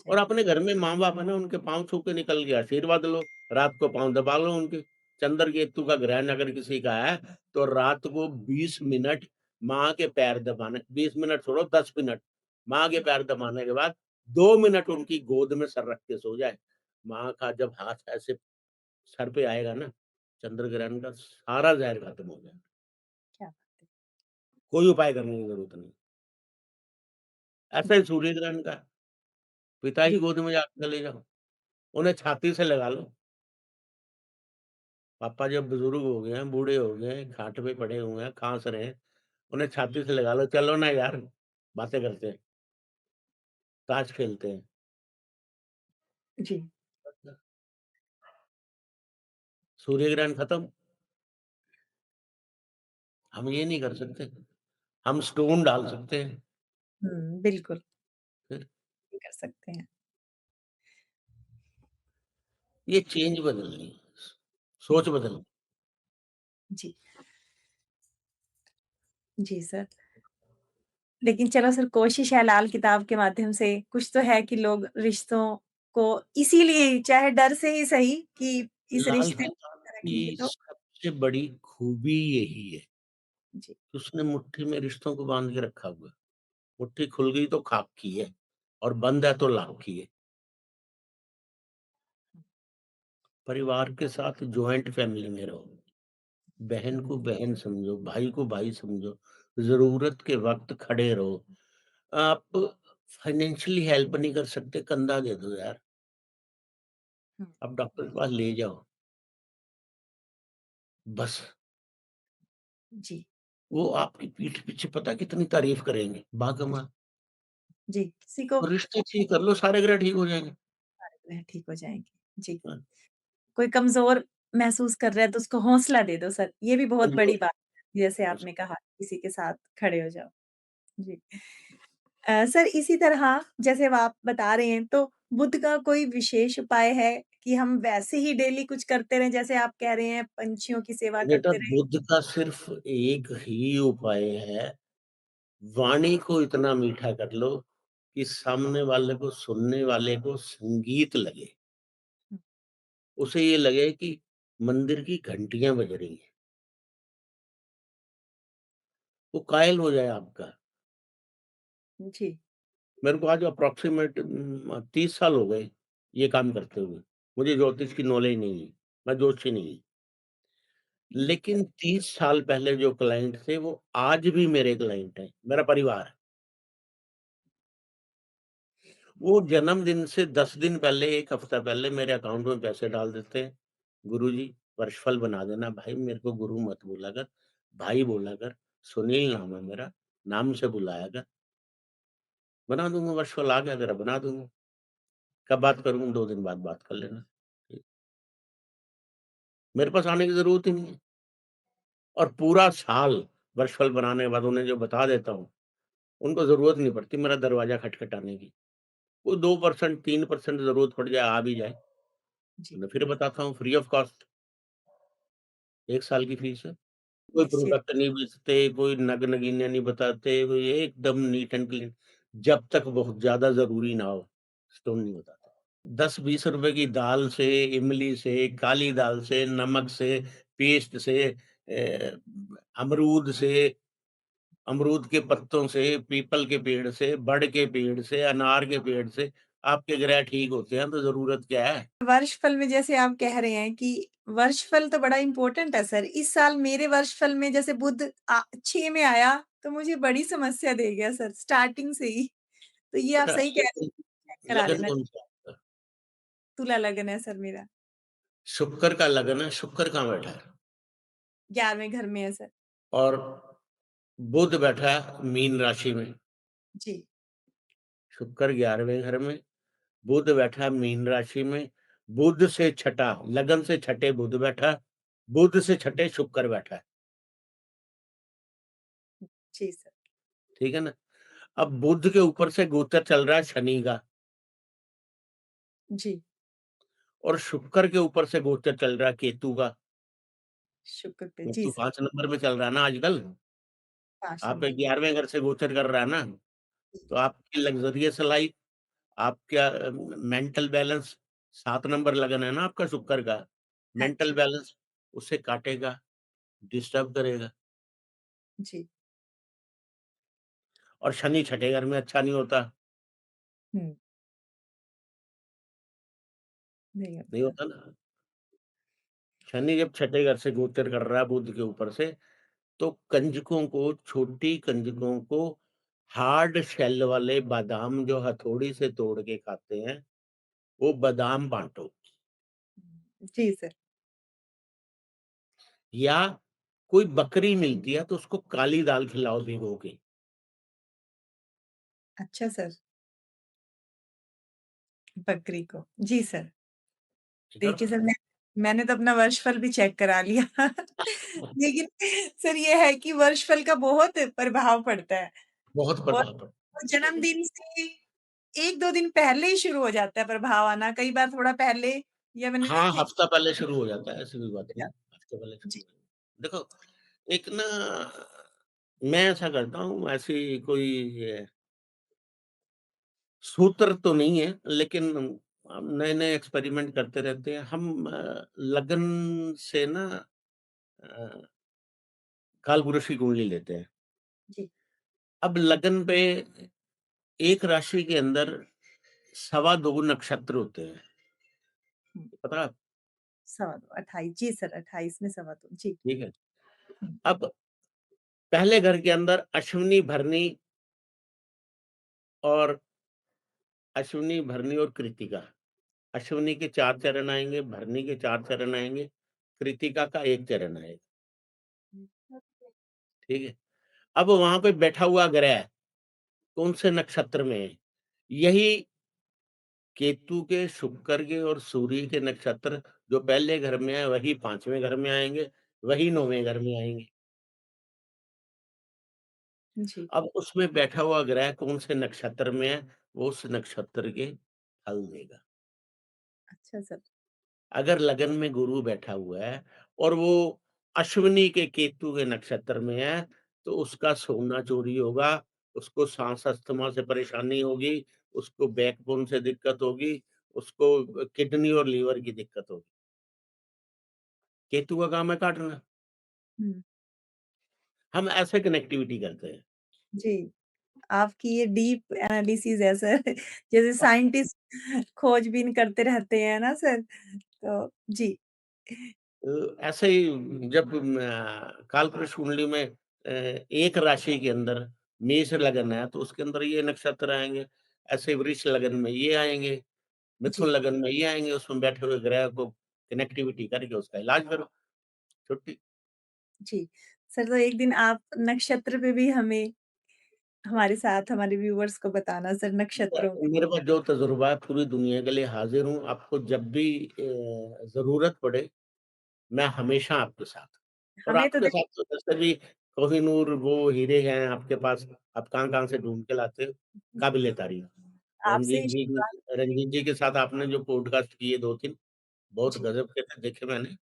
Speaker 1: और
Speaker 2: जी,
Speaker 1: अपने घर में माँ-बाप है ना, उनके पाँव छू के निकल के आशीर्वाद लो, रात को पाँव दबा लो उनके। चंद्र केतु का ग्रहण अगर किसी का है, तो रात को 20 मिनट माँ के पैर दबाने, 20 मिनट छोड़ो 10 मिनट, माँ के पैर दबाने के बाद 2 मिनट उनकी गोद में सर रख के सो जाए। माँ का जब हाथ ऐसे सर पे आएगा ना, चंद्र ग्रहण का सारा ज़हर खत्म हो जाएगा।
Speaker 2: क्या बात है।
Speaker 1: कोई उपाय करने की ज़रूरत नहीं। ऐसा ही सूर्य ग्रहण का है, पिता की
Speaker 2: जी,
Speaker 1: गोद में जाके चले जाओ, उन्हें छाती से लगा लो। पापा जब बुजुर्ग हो गए हैं, बूढ़े हो गए हैं, खाट पे पड़े हुए हैं, खाँस रहे हैं, उन्हें छाती से लगा लो, "चलो ना यार, बातें करते हैं, ताश खेलते हैं।"
Speaker 2: जी,
Speaker 1: सूर्य ग्रहण खत्म, हम ये नहीं कर सकते। हम स्टोन डाल सकते हैं,
Speaker 2: बिल्कुल,
Speaker 1: फिर
Speaker 2: ये कर सकते हैं।
Speaker 1: ये चेंज बदलनी है, सोच बदलनी।
Speaker 2: जी, जी सर। लेकिन चलो सर कोशिश है लाल किताब के माध्यम से कुछ तो है कि लोग रिश्तों को इसीलिए चाहे डर से ही सही कि इस
Speaker 1: लाल
Speaker 2: रिश्ते
Speaker 1: किताब की
Speaker 2: रखेंगे तो
Speaker 1: सबसे बड़ी खूबी यही है
Speaker 2: जी,
Speaker 1: कि उसने मुट्ठी में रिश्तों को बाँध के रखा हुआ है। मुट्ठी खुल गई तो खाक की है और बंद है तो लाख की है। परिवार के साथ जॉइंट फैमिली में रहो। बहन को बहन समझो, भाई को भाई समझो, ज़रूरत के वक़्त खड़े रहो। आप फाइनेंशियली हेल्प नहीं कर सकते, कंधा दे दो यार।
Speaker 2: हुँ,
Speaker 1: आप डॉक्टर के पास ले जाओ, बस।
Speaker 2: जी,
Speaker 1: वो आपकी पीठ पीछे पता है कितनी तारीफ़ करेंगे, बाकमाल।
Speaker 2: जी, किसी को
Speaker 1: तो रिश्ते ठीक कर लो, सारे ग्रह ठीक हो जाएँगे।
Speaker 2: वह ठीक हो जाएँगे। जी,
Speaker 1: हाँ,
Speaker 2: कोई कमज़ोर महसूस कर रहा है तो उसको हौसला दे दो सर, ये भी बहुत बड़ी
Speaker 1: कमज़ोर
Speaker 2: बात है, जैसे
Speaker 1: उस
Speaker 2: आपने कहा किसी के साथ खड़े हो जाओ। जी। सर इसी तरह जैसे अब आप बता रहे हैं तो बुद्ध का कोई विशेष उपाय है कि हम वैसे ही डेली कुछ करते रहें जैसे आप कह रहे हैं पंछियों की सेवा
Speaker 1: बेटा
Speaker 2: करते रहें?
Speaker 1: बुद्ध का सिर्फ़ एक ही उपाय है, वाणी को इतना मीठा कर लो कि सामने वाले को, सुनने वाले को संगीत लगे।
Speaker 2: हुँ,
Speaker 1: उसे ये लगे कि मंदिर की घंटियाँ बज रही हैं, वो कायल हो जाए आपका।
Speaker 2: जी,
Speaker 1: मेरे को आज अप्रॉक्सिमेट 30 साल हो गए ये काम करते हुए। मुझे ज्योतिष की नॉलेज नहीं है, मैं ज्योतिषी नहीं हूँ। लेकिन 30 साल पहले जो क्लाइंट थे वो आज भी मेरे क्लाइंट हैं, मेरा परिवार है। वो जन्मदिन से 10 दिन पहले, 1 हफ्ता पहले मेरे अकाउंट में पैसे डाल देते हैं। गुरुजी वर्षफल बना देना, भाई मेरे को गुरु मत बोला कर, भाई बोला कर, सुनील नाम है मेरा, नाम से बुलाया कर। बना दूँगा, वर्षफल आ गया तेरा बना दूँगा। कब बात करूँ? 2 दिन बाद बात कर लेना। ठीक। मेरे पास आने की ज़रूरत ही नहीं है और पूरा साल वर्षफल बनाने के बाद उन्हें जो बता देता हूँ, उनको ज़रूरत नहीं पड़ती मेरा दरवाज़ा खटखटाने की। वो 2% 3% ज़रूरत पड़ जाए, आ भी जाए, तो
Speaker 2: जी,
Speaker 1: मैं फिर बताता हूँ फ्री ऑफ कॉस्ट 1 साल की फीस है। कोई
Speaker 2: निश्चित
Speaker 1: प्रोडक्ट नहीं बेचते, कोई नग-नगीने नहीं बताते, कोई एकदम नीट एंड क्लीन। जब तक बहुत ज़्यादा ज़रूरी ना हो, स्टोन नहीं बताते। 10-20 रुपए की दाल से, इमली से, काली दाल से, नमक से, पेस्ट से, अमरूद से, अमरूद के पत्तों से, पीपल के पेड़ से, बड़ के पेड़ से, अनार के पेड़ से आपके ग्रह ठीक होते हैं, तो ज़रूरत क्या है?
Speaker 2: वर्ष फल में जैसे आप कह रहे हैं कि वर्ष फल तो बड़ा इम्पोर्टेंट है सर। इस साल मेरे वर्ष फल में जैसे बुध 6 में आया, तो मुझे बड़ी समस्या दे गया सर स्टार्टिंग से ही। तो ये आप
Speaker 1: बेटा
Speaker 2: सही कह रहे हैं, चेक करा
Speaker 1: लगन
Speaker 2: लेना।
Speaker 1: कौन-सा है आपका?
Speaker 2: तुला लगन है सर मेरा,
Speaker 1: शुक्र का लगन है, शुक्र कहाँ बैठा है?
Speaker 2: 11वें घर में है सर।
Speaker 1: और बुध बैठा है मीन राशि में,
Speaker 2: जी,
Speaker 1: शुक्र 11वें घर में, बुध बैठा है मीन राशि में, बुध से छठा, लगन से छठे बुध बैठा है, बुध से छठे शुक्र बैठा है,
Speaker 2: जी सर।
Speaker 1: ठीक है ना? अब बुध के ऊपर से गोचर चल रहा है शनि का
Speaker 2: जी,
Speaker 1: और शुक्र के ऊपर से गोचर चल रहा है केतु का।
Speaker 2: शुक्र पे जी
Speaker 1: केतु
Speaker 2: सर,
Speaker 1: 5 नंबर में चल रहा है ना आजकल,
Speaker 2: 5
Speaker 1: आपके
Speaker 2: नंबर में।
Speaker 1: 11वें घर से गोचर कर रहा है ना,
Speaker 2: जी,
Speaker 1: तो आपकी लग्ज़रियस लाइफ़, आपका मेंटल बैलेंस, 7 नंबर लगन है ना आपका शुक्र का,
Speaker 2: हाँ
Speaker 1: मेंटल
Speaker 2: जी,
Speaker 1: बैलेंस उसे काटेगा, डिस्टर्ब करेगा
Speaker 2: जी।
Speaker 1: और शनि छठे घर में अच्छा नहीं होता,
Speaker 2: हुँ, नहीं
Speaker 1: नहीं
Speaker 2: होता।
Speaker 1: होता ना। शनि जब छठे घर से गोचर कर रहा है बुध के ऊपर से, तो कंजकों को, छोटी कंजकों को हार्ड शेल वाले बादाम जो हथौड़ी से तोड़ के खाते हैं, वो बादाम बाँटो
Speaker 2: जी सर,
Speaker 1: या कोई बकरी मिलती है तो उसको काली दाल खिलाओ भिगो के,
Speaker 2: अच्छा सर, बकरी को। जी सर।
Speaker 1: ठीक है?
Speaker 2: देखिए सर मैंने तो अपना वर्षफल भी चेक करा लिया। लेकिन सर ये है कि वर्षफल का बहुत प्रभाव पड़ता है
Speaker 1: बहुत
Speaker 2: और
Speaker 1: प्रभाव पड़ता
Speaker 2: जन्मदिन से 1-2 दिन पहले ही शुरू हो जाता है प्रभाव आना, कई बार थोड़ा पहले या मैंने
Speaker 1: हाँ,
Speaker 2: देखे
Speaker 1: हफ्ता पहले शुरू हो जाता है, ऐसी कोई बात
Speaker 2: हो
Speaker 1: नहीं,
Speaker 2: जाता
Speaker 1: हफ्ते पहले
Speaker 2: है।
Speaker 1: शुरू
Speaker 2: जी,
Speaker 1: हो जाता है। देखो, एक ना मैं ऐसा करता हूँ, ऐसी कोई सूत्र तो नहीं है, लेकिन हम नए-नए एक्सपेरिमेंट करते रहते हैं। हम लगन से ना अ, कालपुरुष की कुंडली लेते हैं।
Speaker 2: जी।
Speaker 1: अब लगन पे एक राशि के अंदर सवा 2 नक्षत्र होते हैं,
Speaker 2: हुँ,
Speaker 1: पता है?
Speaker 2: सवा 2 28 जी सर, 28 में सवा 2 जी।
Speaker 1: ठीक है?
Speaker 2: हुँ,
Speaker 1: अब पहले घर के अंदर अश्विनी, भरनी और कृतिका। अश्विनी के 4 चरण आएँगे, भरनी के 4 चरण आएँगे, कृतिका का 1 चरण आएगा,
Speaker 2: हुँ।
Speaker 1: ठीक है? अब वहाँ पे बैठा हुआ ग्रह कौन-से नक्षत्र में है? यही केतु के, शुक्र के और सूर्य के नक्षत्र जो पहले घर में है, वही 5वें घर में आएँगे, वही 9वें घर में आएँगे।
Speaker 2: जी,
Speaker 1: अब उसमें बैठा हुआ ग्रह कौन-से नक्षत्र में है, वो उस नक्षत्र के फल देगा।
Speaker 2: अच्छा सर।
Speaker 1: अगर लगन में गुरु बैठा हुआ है और वो अश्विनी के केतु के नक्षत्र में है, तो उसका सोना चोरी होगा, उसको साँस अस्थमा से परेशानी होगी, उसको बैकबोन से दिक्कत होगी, उसको किडनी और लीवर की दिक्कत होगी। केतु का काम है काटना।
Speaker 2: हुँ,
Speaker 1: हम ऐसे कनेक्टिविटी करते हैं।
Speaker 2: जी। आपकी ये डीप एनालिसिस है सर। जैसे साइंटिस्ट खोजबीन करते रहते हैं ना सर, तो जी।
Speaker 1: ऐसे ही जब कालपुरुष कुंडली में एक राशि के अंदर मेष लगन है, तो उसके अंदर ये नक्षत्र आएँगे। ऐसे वृष लगन में ये आएँगे, मिथुन
Speaker 2: जी,
Speaker 1: लगन में ये आएँगे, उसमें बैठे हुए ग्रह को कनेक्टिविटी करके उसका इलाज करो, छुट्टी।
Speaker 2: जी। सर तो एक दिन आप नक्षत्र पे भी हमें हमारे साथ हमारे व्यूअर्स को बताना सर नक्षत्रों पे।
Speaker 1: मेरे पास जो तजुर्बा है पूरी दुनिया के लिए हाज़िर हूँ, आपको जब भी ज़रूरत पड़े, मैं हमेशा आपके साथ। और
Speaker 2: हमें तो
Speaker 1: आपके
Speaker 2: देखिए
Speaker 1: साथ तो जैसे भी कोहिनूर वो हीरे हैं आपके पास, आप कहाँ-कहाँ से ढूँढ के लाते हो, काबिल-ए-तारीफ़।
Speaker 2: आपसे ही
Speaker 1: रंजीत जी
Speaker 2: शुरुआत
Speaker 1: रंजीत जी के साथ आपने जो पॉडकास्ट किए 2-3 बहुत
Speaker 2: जी,
Speaker 1: गज़ब के थे, देखे मैंने।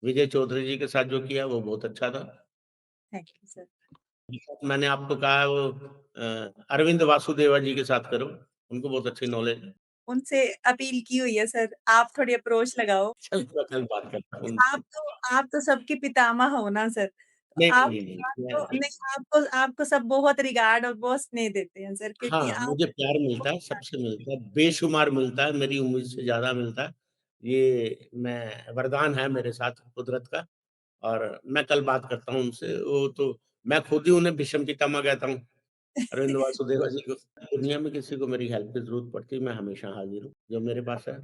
Speaker 1: विजय चौधरी जी के साथ जो किया वो बहुत अच्छा था।
Speaker 2: Thank you sir.
Speaker 1: मैंने आपको कहा है वो अरविंद वासुदेवा जी के साथ करो, उनको बहुत अच्छी
Speaker 2: जी,
Speaker 1: नॉलेज है।
Speaker 2: उनसे अपील की हुई है सर, आप थोड़ी अप्रोच लगाओ।
Speaker 1: चल मैं कल बात करता हूँ उनसे।
Speaker 2: आप तो सबके पितामह हो ना सर। तो
Speaker 1: नहीं,
Speaker 2: आप
Speaker 1: नहीं, नहीं,
Speaker 2: आपको
Speaker 1: मैं
Speaker 2: नहीं आपको आपको सब बहुत रिगार्ड और बहुत स्नेह देते हैं सर क्योंकि
Speaker 1: हाँ,
Speaker 2: आप
Speaker 1: मुझे प्यार मिलता है, सबसे मिलता है, बेशुमार मिलता है, मेरी उम्मीद से ज़्यादा मिलता है। ये मैं वरदान है मेरे साथ कुदरत का और मैं कल बात करता हूँ उनसे, वो तो मैं खुद ही उन्हें भीष्म पितामह कहता हूँ, अरविंद वासुदेव जी को। दुनिया में किसी को मेरी हेल्प की ज़रूरत पड़ती है, मैं हमेशा हाज़िर हूँ, जो मेरे पास है,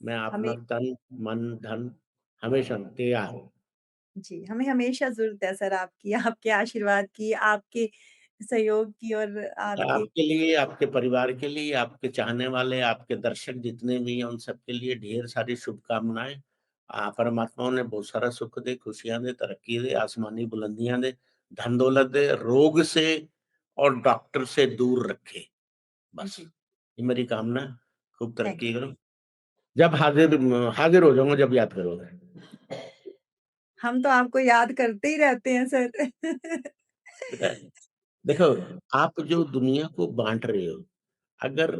Speaker 1: मैं अपना
Speaker 2: हमें
Speaker 1: तन, मन, धन हमेशा तैयार हूँ।
Speaker 2: जी, हमें हमेशा ज़रूरत है सर आपकी, आपके आशीर्वाद की, आपके सहयोग की और आपके
Speaker 1: आपके लिए, आपके परिवार के लिए, आपके चाहने वाले, आपके दर्शक जितने भी हैं, उन सबके लिए ढेर सारी शुभकामनाएँ। परमात्मा उन्हें बहुत सारा सुख दे, खुशियाँ दे, तरक्की दे, आसमानी बुलंदियाँ दे, धन-दौलत दे, रोग से और डॉक्टर से दूर रखे, बस।
Speaker 2: जी,
Speaker 1: ये मेरी कामना है, खूब
Speaker 2: थैंक
Speaker 1: तरक्की करो। जब हाज़िर हो जाऊँगा, जब याद करोगे।
Speaker 2: हम तो आपको याद करते ही रहते हैं सर।
Speaker 1: पता है, देखो, आप जो दुनिया को बाँट रहे हो, अगर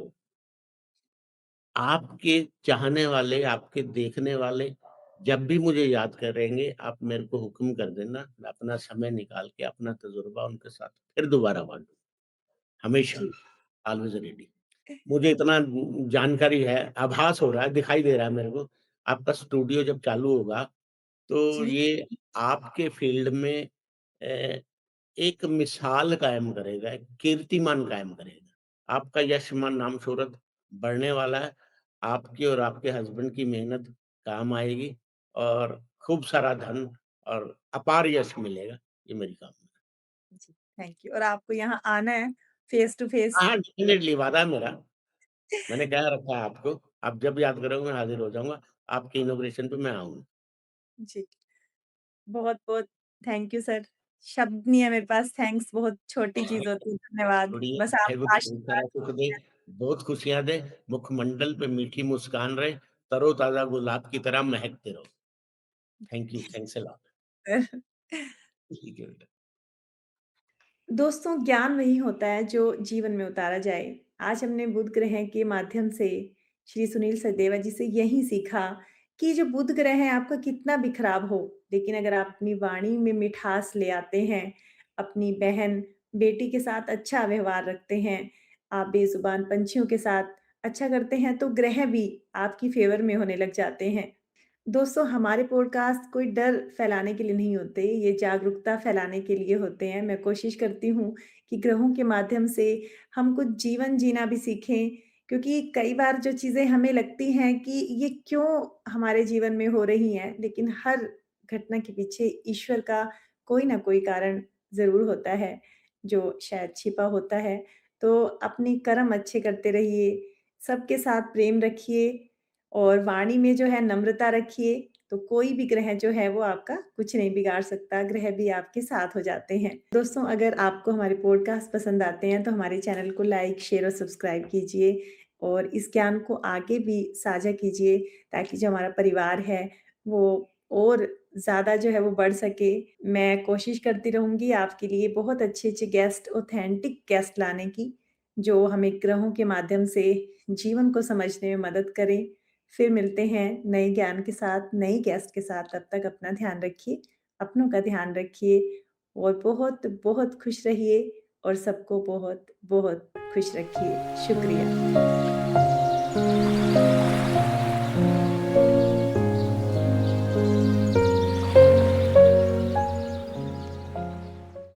Speaker 1: आपके चाहने वाले, आपके देखने वाले जब भी मुझे याद करेंगे, आप मेरे को हुक्म कर देना, मैं अपना समय निकाल के अपना तजुर्बा उनके साथ फिर दोबारा बाँटूँ, हमेशा,
Speaker 2: जी,
Speaker 1: ऑलवेज़ रेडी। मुझे इतना जानकारी है, आभास हो रहा है, दिखाई दे रहा है मेरे को, आपका स्टूडियो जब चालू होगा, तो
Speaker 2: जी,
Speaker 1: ये आपके फ़ील्ड में अ, एक मिसाल कायम करेगा, एक कीर्तिमान कायम करेगा। आपका यश, मान, नाम-शोहरत बढ़ने वाला है। आपकी और आपके हस्बैंड की मेहनत काम आएगी और खूब सारा धन और अपार यश मिलेगा। ये मेरी कामना है।
Speaker 2: जी, थैंक यू और आपको यहाँ आना है फेस टू फेस।
Speaker 1: हाँ, डेफ़िनिटली वादा है मेरा। मैंने कह रखा है आपको, आप जब याद करोगे मैं हाज़िर हो जाऊँगा। आपके इनॉग्रेशन पे मैं आऊँगा।
Speaker 2: जी, बहुत-बहुत थैंक यू सर। शब्द नहीं है मेरे पास, थैंक्स बहुत छोटी चीज़ होती है, धन्यवाद।
Speaker 1: छोड़िए,
Speaker 2: बस आप
Speaker 1: वाहेगुरु बहुत
Speaker 2: आशीर्वाद
Speaker 1: सारा सुख दे, बहुत खुशियाँ दे, मुखमंडल पे मीठी मुस्कान रहे, तरोताज़ा गुलाब की तरह महकते रहो। Thank you, thanks a lot. ठीक है बेटा।
Speaker 2: दोस्तों ज्ञान वही होता है जो जीवन में उतारा जाए। आज हमने बुध ग्रह के माध्यम से श्री सुनील सचदेवा जी से यही सीखा कि जो बुध ग्रह है आपका कितना भी खराब हो, लेकिन अगर आप अपनी वाणी में मिठास ले आते हैं, अपनी बहन, बेटी के साथ अच्छा व्यवहार रखते हैं, आप बेज़ुबान पंछियों के साथ अच्छा करते हैं, तो ग्रह भी आपकी फ़ेवर में होने लग जाते हैं। दोस्तों हमारे पॉडकास्ट कोई डर फैलाने के लिए नहीं होते, ये जागरूकता फैलाने के लिए होते हैं। मैं कोशिश करती हूँ कि ग्रहों के माध्यम से हम कुछ जीवन जीना भी सीखें, क्योंकि कई बार जो चीज़ें हमें लगती हैं कि ये क्यों हमारे जीवन में हो रही हैं, लेकिन हर घटना के पीछे ईश्वर का कोई ना कोई कारण ज़रूर होता है, जो शायद छिपा होता है। तो अपने कर्म अच्छे करते रहिए, सबके साथ प्रेम रखिए और वाणी में जो है नम्रता रखिए, तो कोई भी ग्रह जो है वो आपका कुछ नहीं बिगाड़ सकता, ग्रह भी आपके साथ हो जाते हैं। दोस्तों अगर आपको हमारे पॉडकास्ट पसंद आते हैं तो हमारे चैनल को लाइक, शेयर और सब्सक्राइब कीजिए और इस ज्ञान को आगे भी साझा कीजिए ताकि जो हमारा परिवार है वो और ज़्यादा जो है वो बढ़ सके। मैं कोशिश करती रहूँगी आपके लिए बहुत अच्छे-अच्छे गेस्ट, ऑथेंटिक गेस्ट लाने की, जो हमें ग्रहों के माध्यम से जीवन को समझने में मदद करें। फिर मिलते हैं नए ज्ञान के साथ, नई गेस्ट के साथ। तब तक अपना ध्यान रखिए, अपनों का ध्यान रखिए और बहुत-बहुत खुश रहिए और सबको बहुत-बहुत खुश रखिए। शुक्रिया।